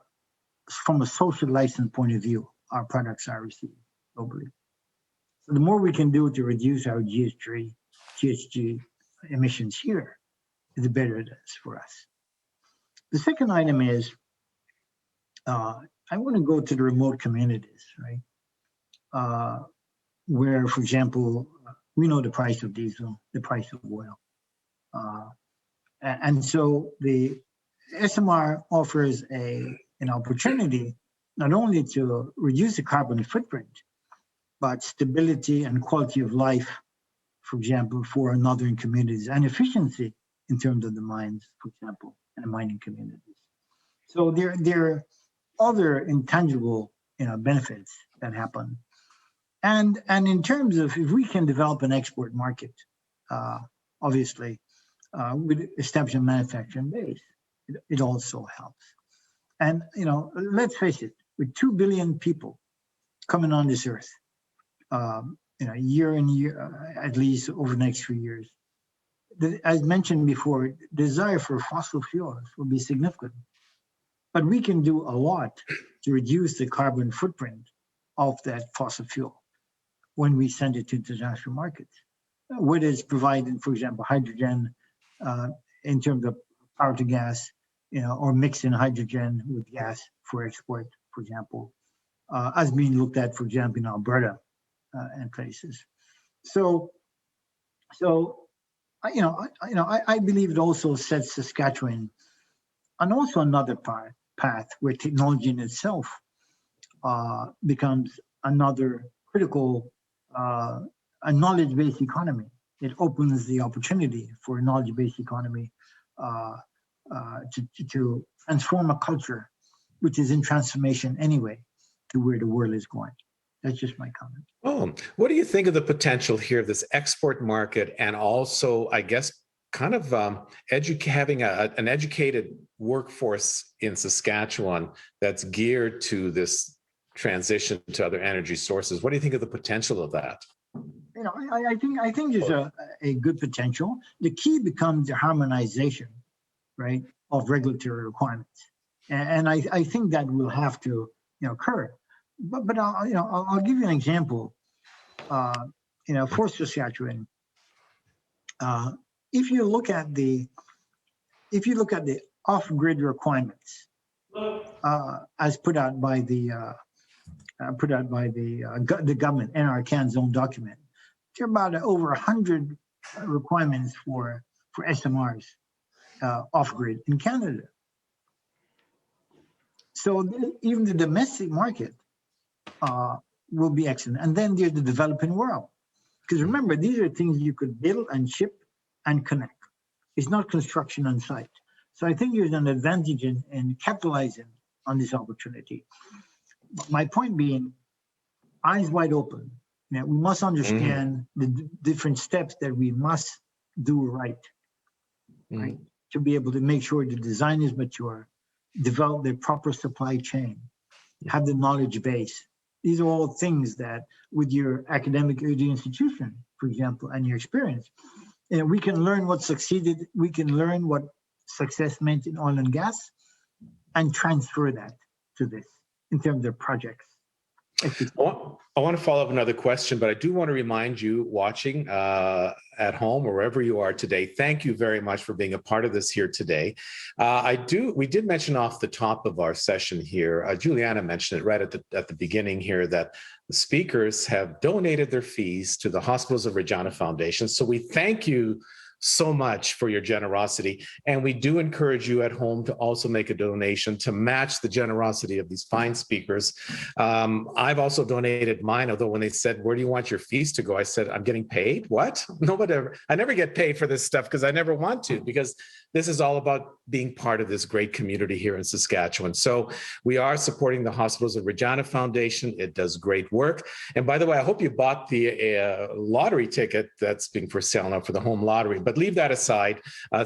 from a social license point of view, our products are received globally. So the more we can do to reduce our GHG emissions here, the better it is for us. The second item is, I want to go to the remote communities, right? Where, for example, we know the price of diesel, the price of oil. And so the SMR offers an opportunity not only to reduce the carbon footprint, but stability and quality of life, for example, for northern communities, and efficiency in terms of the mines, for example, and the mining communities. So there are other intangible, benefits that happen. And in terms of, if we can develop an export market, obviously, with establishing a manufacturing base, it also helps. And, let's face it, with 2 billion people coming on this earth, year and year, at least over the next few years, as mentioned before, desire for fossil fuels will be significant. But we can do a lot to reduce the carbon footprint of that fossil fuel when we send it to international markets. Whether it's providing, for example, hydrogen in terms of power to gas, or mixing hydrogen with gas for export, for example, as being looked at, for example, in Alberta and places. So I believe it also sets Saskatchewan on also another path where technology in itself becomes another critical, a knowledge-based economy. It opens the opportunity for a knowledge-based economy to transform a culture, which is in transformation anyway, to where the world is going. That's just my comment. Oh, what do you think of the potential here of this export market, and also, I guess, kind of having an educated workforce in Saskatchewan that's geared to this transition to other energy sources? What do you think of the potential of that? I think there's a good potential. The key becomes the harmonization, right, of regulatory requirements, and I think that will have to occur. But I'll give you an example. For Saskatchewan, if you look at the off-grid requirements as put out by the government in our Can's own document, there are about over 100 requirements for SMRs off-grid in Canada. So even the domestic market will be excellent. And then there's the developing world. Because remember, these are things you could build and ship and connect. It's not construction on site. So I think there's an advantage in capitalizing on this opportunity. My point being, eyes wide open. You know, we must understand the different steps that we must do right, right, to be able to make sure the design is mature, develop the proper supply chain, have the knowledge base. These are all things that, with your academic institution, for example, and your experience, you know, we can learn what succeeded. We can learn what success meant in oil and gas, and transfer that to this in terms of projects. I want to follow up another question, but I do want to remind you watching at home or wherever you are today, thank you very much for being a part of this here today. We did mention off the top of our session here, Juliana mentioned it right at the beginning here, that the speakers have donated their fees to the Hospitals of Regina Foundation. So we thank you so much for your generosity. And we do encourage you at home to also make a donation to match the generosity of these fine speakers. I've also donated mine, although when they said, where do you want your fees to go? I said, I'm getting paid? What? Nobody ever, I never get paid for this stuff because I never want to, because this is all about being part of this great community here in Saskatchewan. So we are supporting the Hospitals of Regina Foundation. It does great work. And by the way, I hope you bought the lottery ticket that's being for sale now for the home lottery. But leave that aside.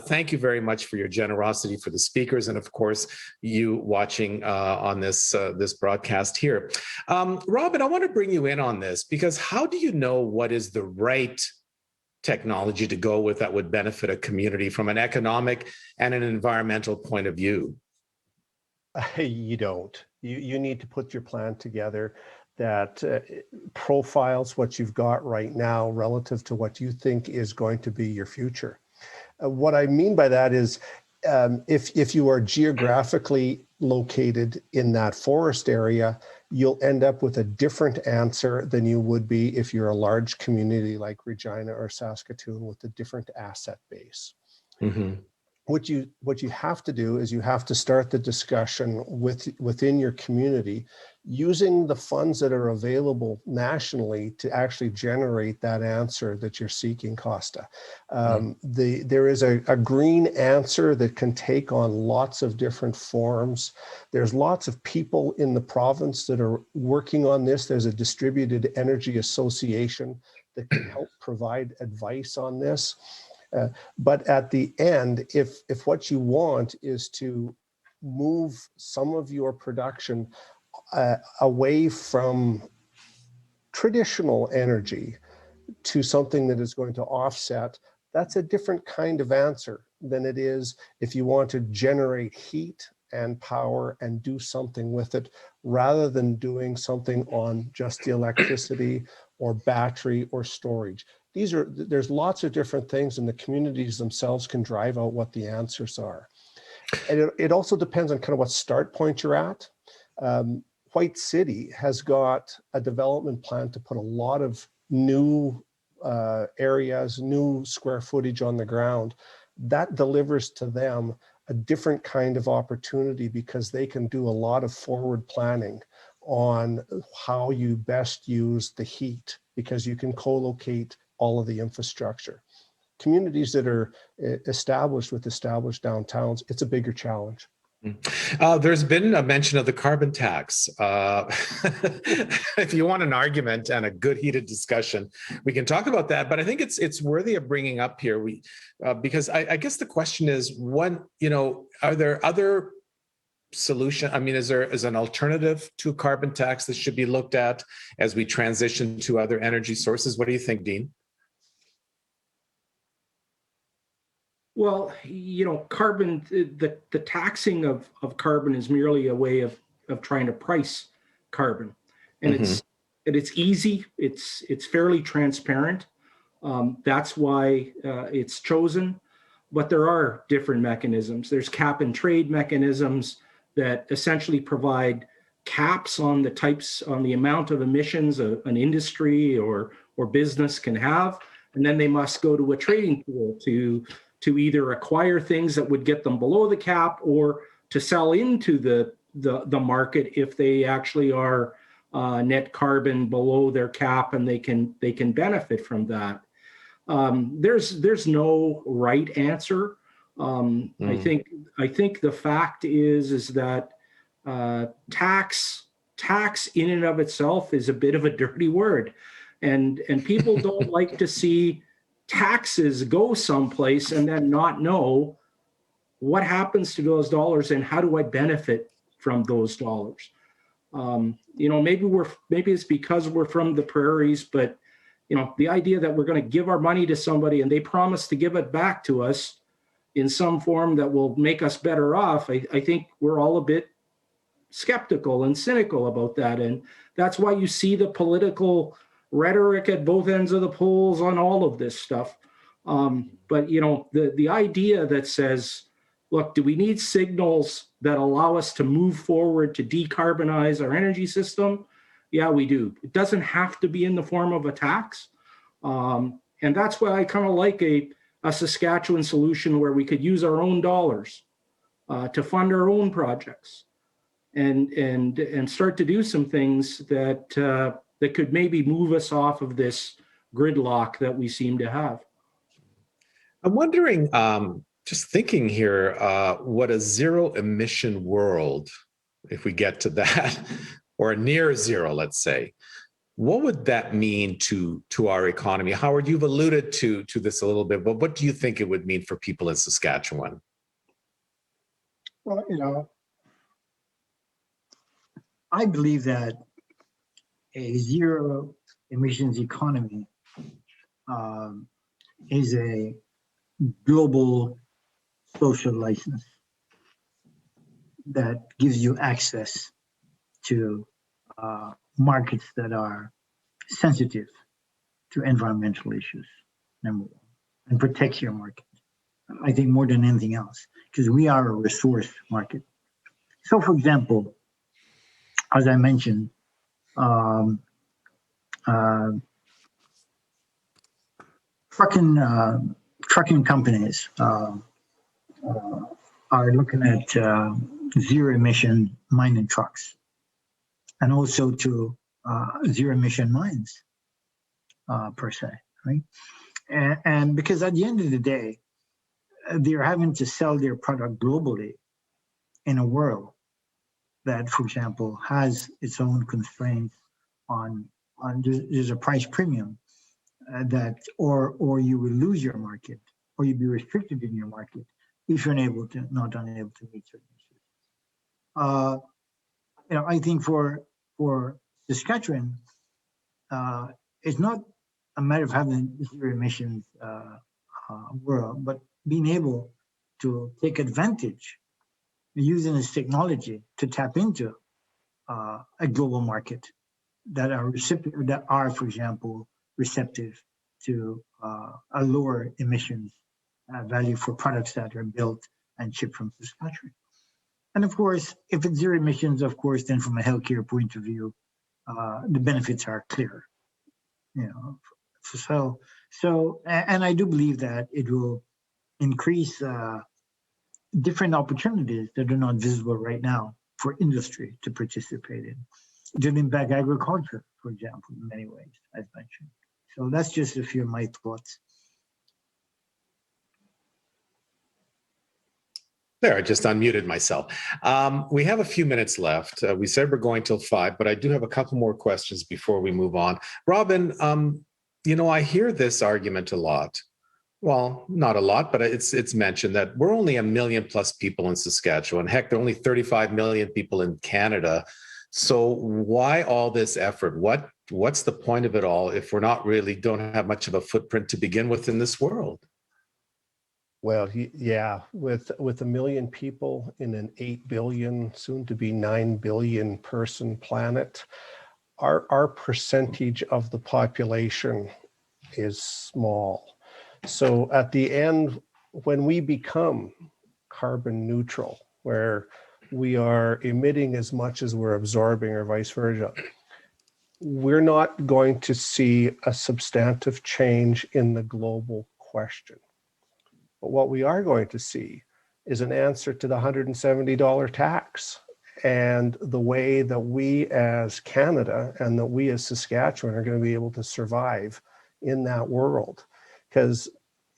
Thank you very much for your generosity for the speakers, and of course, you watching on this broadcast here. Robin, I want to bring you in on this, because how do you know what is the right technology to go with that would benefit a community from an economic and an environmental point of view? You don't. You need to put your plan together that profiles what you've got right now relative to what you think is going to be your future. What I mean by that is, if you are geographically located in that forest area, you'll end up with a different answer than you would be if you're a large community like Regina or Saskatoon with a different asset base. Mm-hmm. What you have to do is you have to start the discussion within your community using the funds that are available nationally to actually generate that answer that you're seeking, Costa. There is a green answer that can take on lots of different forms. There's lots of people in the province that are working on this. There's a distributed energy association that can help provide advice on this. But at the end, if what you want is to move some of your production away from traditional energy to something that is going to offset, that's a different kind of answer than it is if you want to generate heat and power and do something with it, rather than doing something on just the electricity or battery or storage. There's lots of different things, and the communities themselves can drive out what the answers are. And it also depends on kind of what start point you're at. White City has got a development plan to put a lot of new areas, new square footage on the ground. That delivers to them a different kind of opportunity, because they can do a lot of forward planning on how you best use the heat, because you can co-locate all of the infrastructure. Communities that are established with established downtowns, it's a bigger challenge. There's been a mention of the carbon tax. If you want an argument and a good heated discussion, we can talk about that. But I think it's worthy of bringing up here. Because I guess the question is, are there other solution? I mean, is an alternative to a carbon tax that should be looked at as we transition to other energy sources? What do you think, Dean? Well, carbon, the taxing of carbon is merely a way of trying to price carbon. And it's easy, it's fairly transparent. That's why it's chosen. But there are different mechanisms. There's cap and trade mechanisms that essentially provide caps on the amount of emissions an industry or business can have. And then they must go to a trading pool to either acquire things that would get them below the cap, or to sell into the market if they actually are net carbon below their cap, and they can benefit from that. There's no right answer. I think the fact is that tax in and of itself is a bit of a dirty word, and people don't like to see taxes go someplace and then not know what happens to those dollars and how do I benefit from those dollars. Maybe it's because we're from the prairies, but the idea that we're going to give our money to somebody and they promise to give it back to us in some form that will make us better off, I think we're all a bit skeptical and cynical about that. And that's why you see the political rhetoric at both ends of the polls on all of this stuff. But the idea that says, look, do we need signals that allow us to move forward to decarbonize our energy system? Yeah, we do. It doesn't have to be in the form of a tax. And that's why I kind of like a Saskatchewan solution where we could use our own dollars to fund our own projects and start to do some things that could maybe move us off of this gridlock that we seem to have. I'm wondering, just thinking here, what a zero emission world, if we get to that, or near zero, let's say, what would that mean to our economy? Howard, you've alluded to this a little bit, but what do you think it would mean for people in Saskatchewan? Well, I believe that a zero emissions economy is a global social license that gives you access to markets that are sensitive to environmental issues, number one, and protects your market. I think more than anything else, because we are a resource market. So, for example, as I mentioned, trucking companies are looking at zero emission mining trucks, and also to zero emission mines per se, right? And because at the end of the day, they're having to sell their product globally in a world that, for example, has its own constraints on there's a price premium that or you will lose your market, or you'll be restricted in your market if you're not unable to meet certain issues. I think for Saskatchewan, it's not a matter of having zero emissions world, but being able to take advantage using this technology to tap into a global market that are, for example, receptive to a lower emissions value for products that are built and shipped from Saskatchewan. And of course, if it's zero emissions, of course, then from a healthcare point of view, the benefits are clear. And I do believe that it will increase different opportunities that are not visible right now for industry to participate in. Giving back agriculture, for example, in many ways, as mentioned. So that's just a few of my thoughts. There, I just unmuted myself. We have a few minutes left. We said we're going till 5, but I do have a couple more questions before we move on. Robin, I hear this argument a lot. Well, not a lot, but it's mentioned that we're only 1 million plus people in Saskatchewan. Heck, there are only 35 million people in Canada. So why all this effort? What's the point of it all if we're not really don't have much of a footprint to begin with in this world? Well, yeah, with 1 million people in an 8 billion, soon to be 9 billion person planet, our percentage of the population is small. So at the end, when we become carbon neutral, where we are emitting as much as we're absorbing or vice versa, we're not going to see a substantive change in the global question. But what we are going to see is an answer to the $170 tax and the way that we as Canada and that we as Saskatchewan are going to be able to survive in that world. Because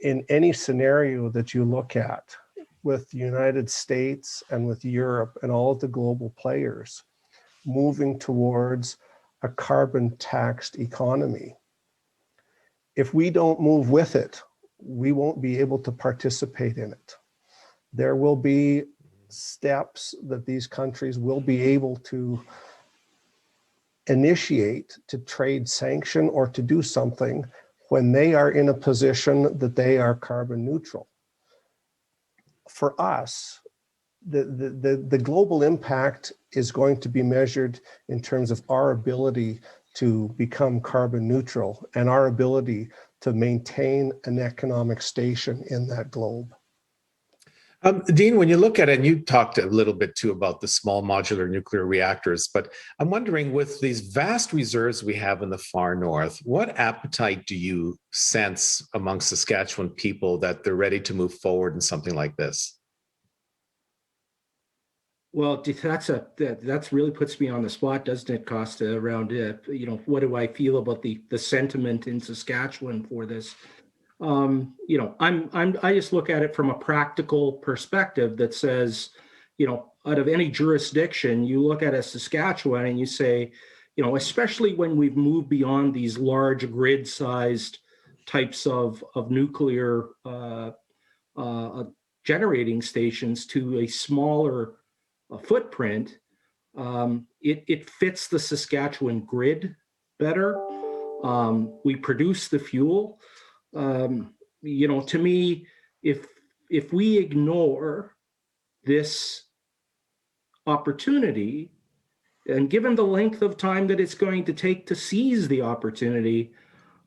in any scenario that you look at, with the United States and with Europe and all of the global players moving towards a carbon taxed economy. If we don't move with it, we won't be able to participate in it. There will be steps that these countries will be able to initiate to trade sanction or to do something when they are in a position that they are carbon neutral. For us, the global impact is going to be measured in terms of our ability to become carbon neutral and our ability to maintain an economic station in that globe. Dean, when you look at it, and you talked a little bit too about the small modular nuclear reactors, but I'm wondering, with these vast reserves we have in the far north, what appetite do you sense among Saskatchewan people that they're ready to move forward in something like this? Well, that's really puts me on the spot, doesn't it, Costa? Around what do I feel about the sentiment in Saskatchewan for this? I just look at it from a practical perspective that says, out of any jurisdiction, you look at a Saskatchewan and you say, especially when we've moved beyond these large grid-sized types of nuclear generating stations to a smaller footprint, it fits the Saskatchewan grid better. We produce the fuel. To me, if we ignore this opportunity, and given the length of time that it's going to take to seize the opportunity,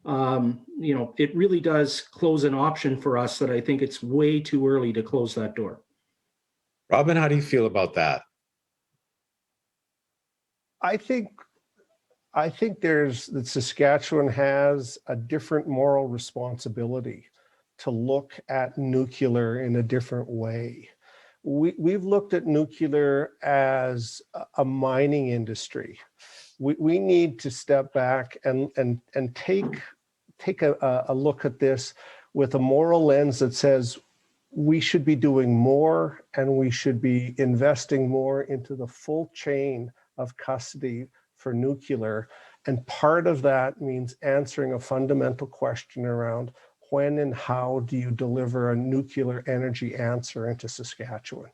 it really does close an option for us that I think it's way too early to close that door. Robin, how do you feel about that? I think that Saskatchewan has a different moral responsibility to look at nuclear in a different way. We've looked at nuclear as a mining industry. We need to step back and take a look at this with a moral lens that says we should be doing more and we should be investing more into the full chain of custody for nuclear. And part of that means answering a fundamental question around when and how do you deliver a nuclear energy answer into Saskatchewan?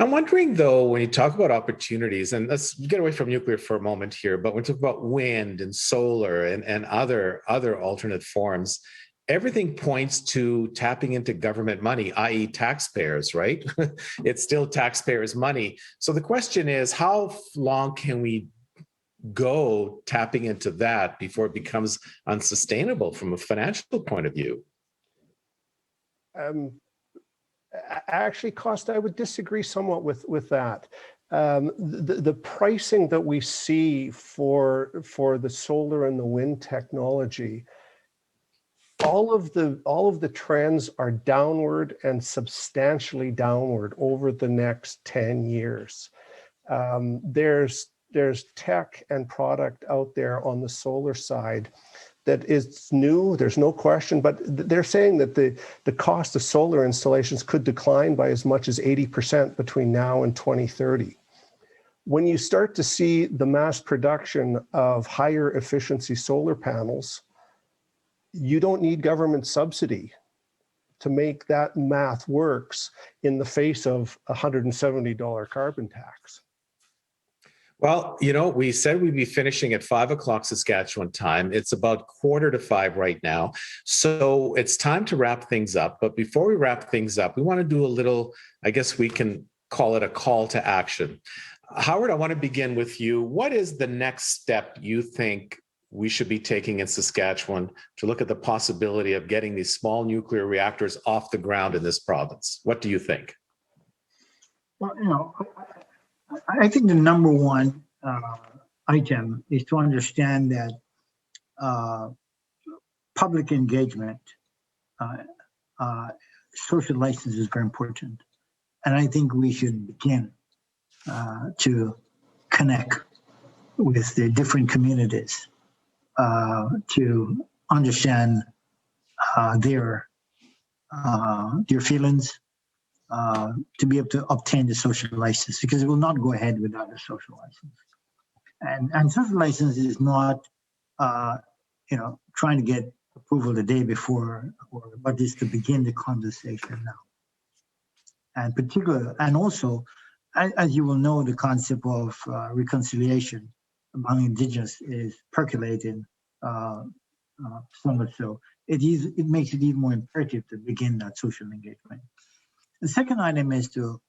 I'm wondering, though, when you talk about opportunities, and let's get away from nuclear for a moment here, but when we talk about wind and solar and other alternate forms, everything points to tapping into government money, i.e. taxpayers, right? It's still taxpayers' money. So the question is, how long can we go tapping into that before it becomes unsustainable from a financial point of view? Actually, Costa, I would disagree somewhat with that. The pricing that we see for the solar and the wind technology, all of the trends are downward and substantially downward over the next 10 years. There's tech and product out there on the solar side that is new, there's no question, but they're saying that the cost of solar installations could decline by as much as 80% between now and 2030. When you start to see the mass production of higher efficiency solar panels, you don't need government subsidy to make that math works in the face of a $170 carbon tax. Well, we said we'd be finishing at 5 o'clock Saskatchewan time. It's about 4:45 right now. So it's time to wrap things up. But before we wrap things up, we want to do a little, I guess we can call it a call to action. Howard, I want to begin with you. What is the next step you think we should be taking in Saskatchewan to look at the possibility of getting these small nuclear reactors off the ground in this province? What do you think? Well, I think the number one item is to understand that public engagement, social license is very important. And I think we should begin to connect with the different communities to understand their feelings, to be able to obtain the social license, because it will not go ahead without a social license. And social license is not, trying to get approval the day before, but is to begin the conversation now. And also, as you will know, the concept of reconciliation among Indigenous is percolating somewhat. So it makes it even more imperative to begin that social engagement. The second item is to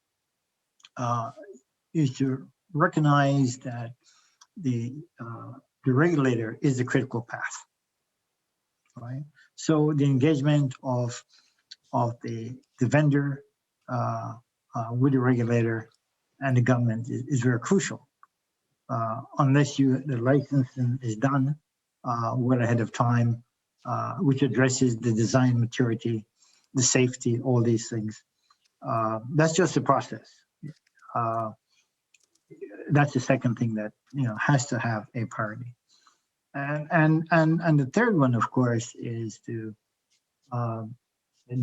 recognize that the regulator is the critical path, right? So the engagement of the vendor with the regulator and the government is very crucial. Unless the licensing is done well ahead of time, which addresses the design maturity, the safety, all these things. That's just a process. That's the second thing that has to have a priority. And the third one, of course, is to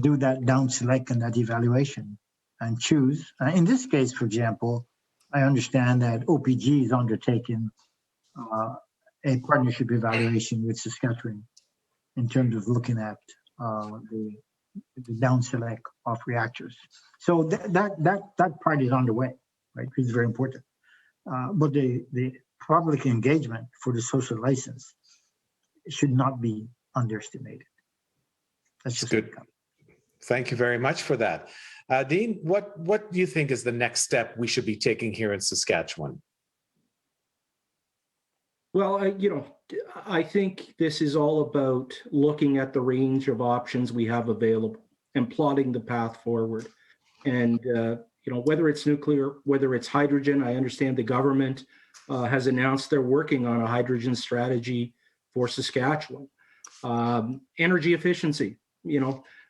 do that down select and that evaluation and choose. In this case, for example, I understand that OPG is undertaking a partnership evaluation with Saskatchewan in terms of looking at the down select of reactors. So that part is underway, right? It's very important. But the public engagement for the social license should not be underestimated. That's just good. Thank you very much for that. Dean, what do you think is the next step we should be taking here in Saskatchewan? Well, I think this is all about looking at the range of options we have available and plotting the path forward. And, whether it's nuclear, whether it's hydrogen, I understand the government has announced they're working on a hydrogen strategy for Saskatchewan. Energy efficiency,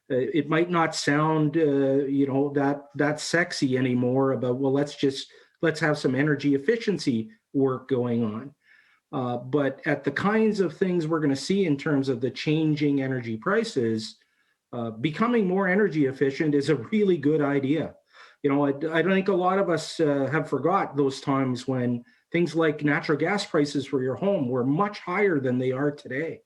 it might not sound, that sexy anymore about, well, let's have some energy efficiency work going on. But at the kinds of things we're going to see in terms of the changing energy prices, becoming more energy efficient is a really good idea. I don't think a lot of us have forgot those times when things like natural gas prices for your home were much higher than they are today.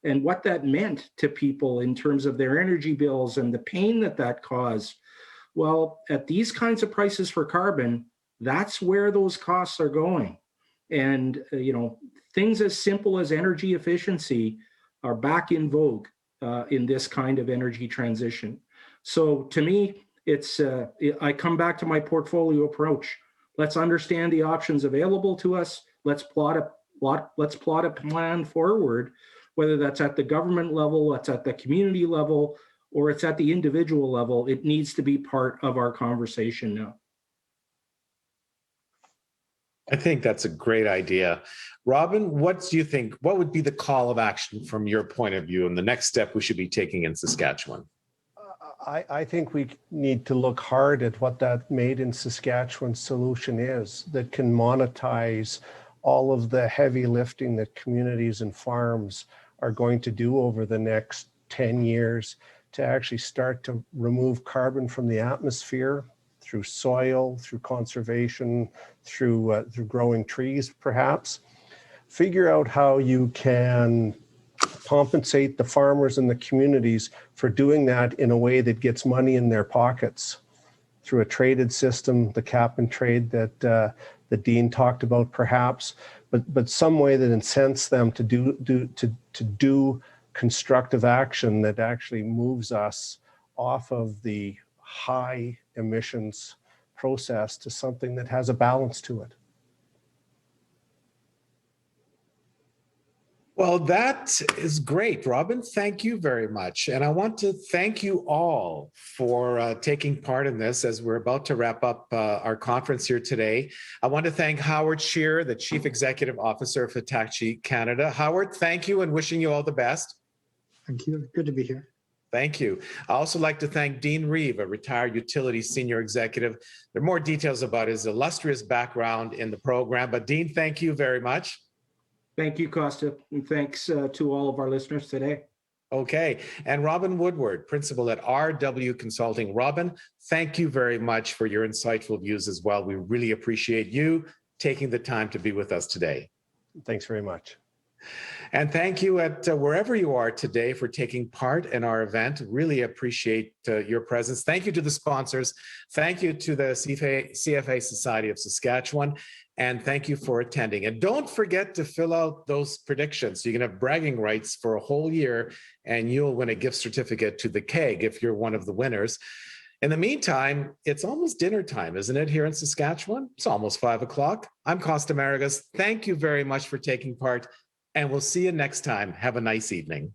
And what that meant to people in terms of their energy bills and the pain that caused. Well, at these kinds of prices for carbon, that's where those costs are going. And, things as simple as energy efficiency are back in vogue in this kind of energy transition. So to me, I come back to my portfolio approach. Let's understand the options available to us. Let's plot a plan forward, whether that's at the government level, that's at the community level, or it's at the individual level. It needs to be part of our conversation now. I think that's a great idea. Robin, what do you think? What would be the call of action from your point of view and the next step we should be taking in Saskatchewan? I think we need to look hard at what that Made in Saskatchewan solution is that can monetize all of the heavy lifting that communities and farms are going to do over the next 10 years to actually start to remove carbon from the atmosphere through soil, through conservation, through growing trees, perhaps. Figure out how you can compensate the farmers and the communities for doing that in a way that gets money in their pockets through a traded system, the cap and trade that Dean talked about, perhaps, but some way that incents them to do constructive action that actually moves us off of the high emissions process to something that has a balance to it. Well, that is great, Robin. Thank you very much. And I want to thank you all for taking part in this as we're about to wrap up our conference here today. I want to thank Howard Shearer, the Chief Executive Officer of Hitachi Canada. Howard, thank you and wishing you all the best. Thank you. Good to be here. Thank you. I also like to thank Dean Reeve, a retired utilities senior executive. There are more details about his illustrious background in the program, but Dean, thank you very much. Thank you, Costa, and thanks to all of our listeners today. Okay. And Robin Woodward, principal at RW Consulting. Robin, thank you very much for your insightful views as well. We really appreciate you taking the time to be with us today. Thanks very much. And thank you at wherever you are today for taking part in our event. Really appreciate your presence. Thank you to the sponsors. Thank you to the CFA Society of Saskatchewan. And thank you for attending. And don't forget to fill out those predictions. You can have bragging rights for a whole year, and you'll win a gift certificate to the keg if you're one of the winners. In the meantime, it's almost dinner time, isn't it, here in Saskatchewan? It's almost 5 o'clock. I'm Costa Marigas. Thank you very much for taking part, and we'll see you next time. Have a nice evening.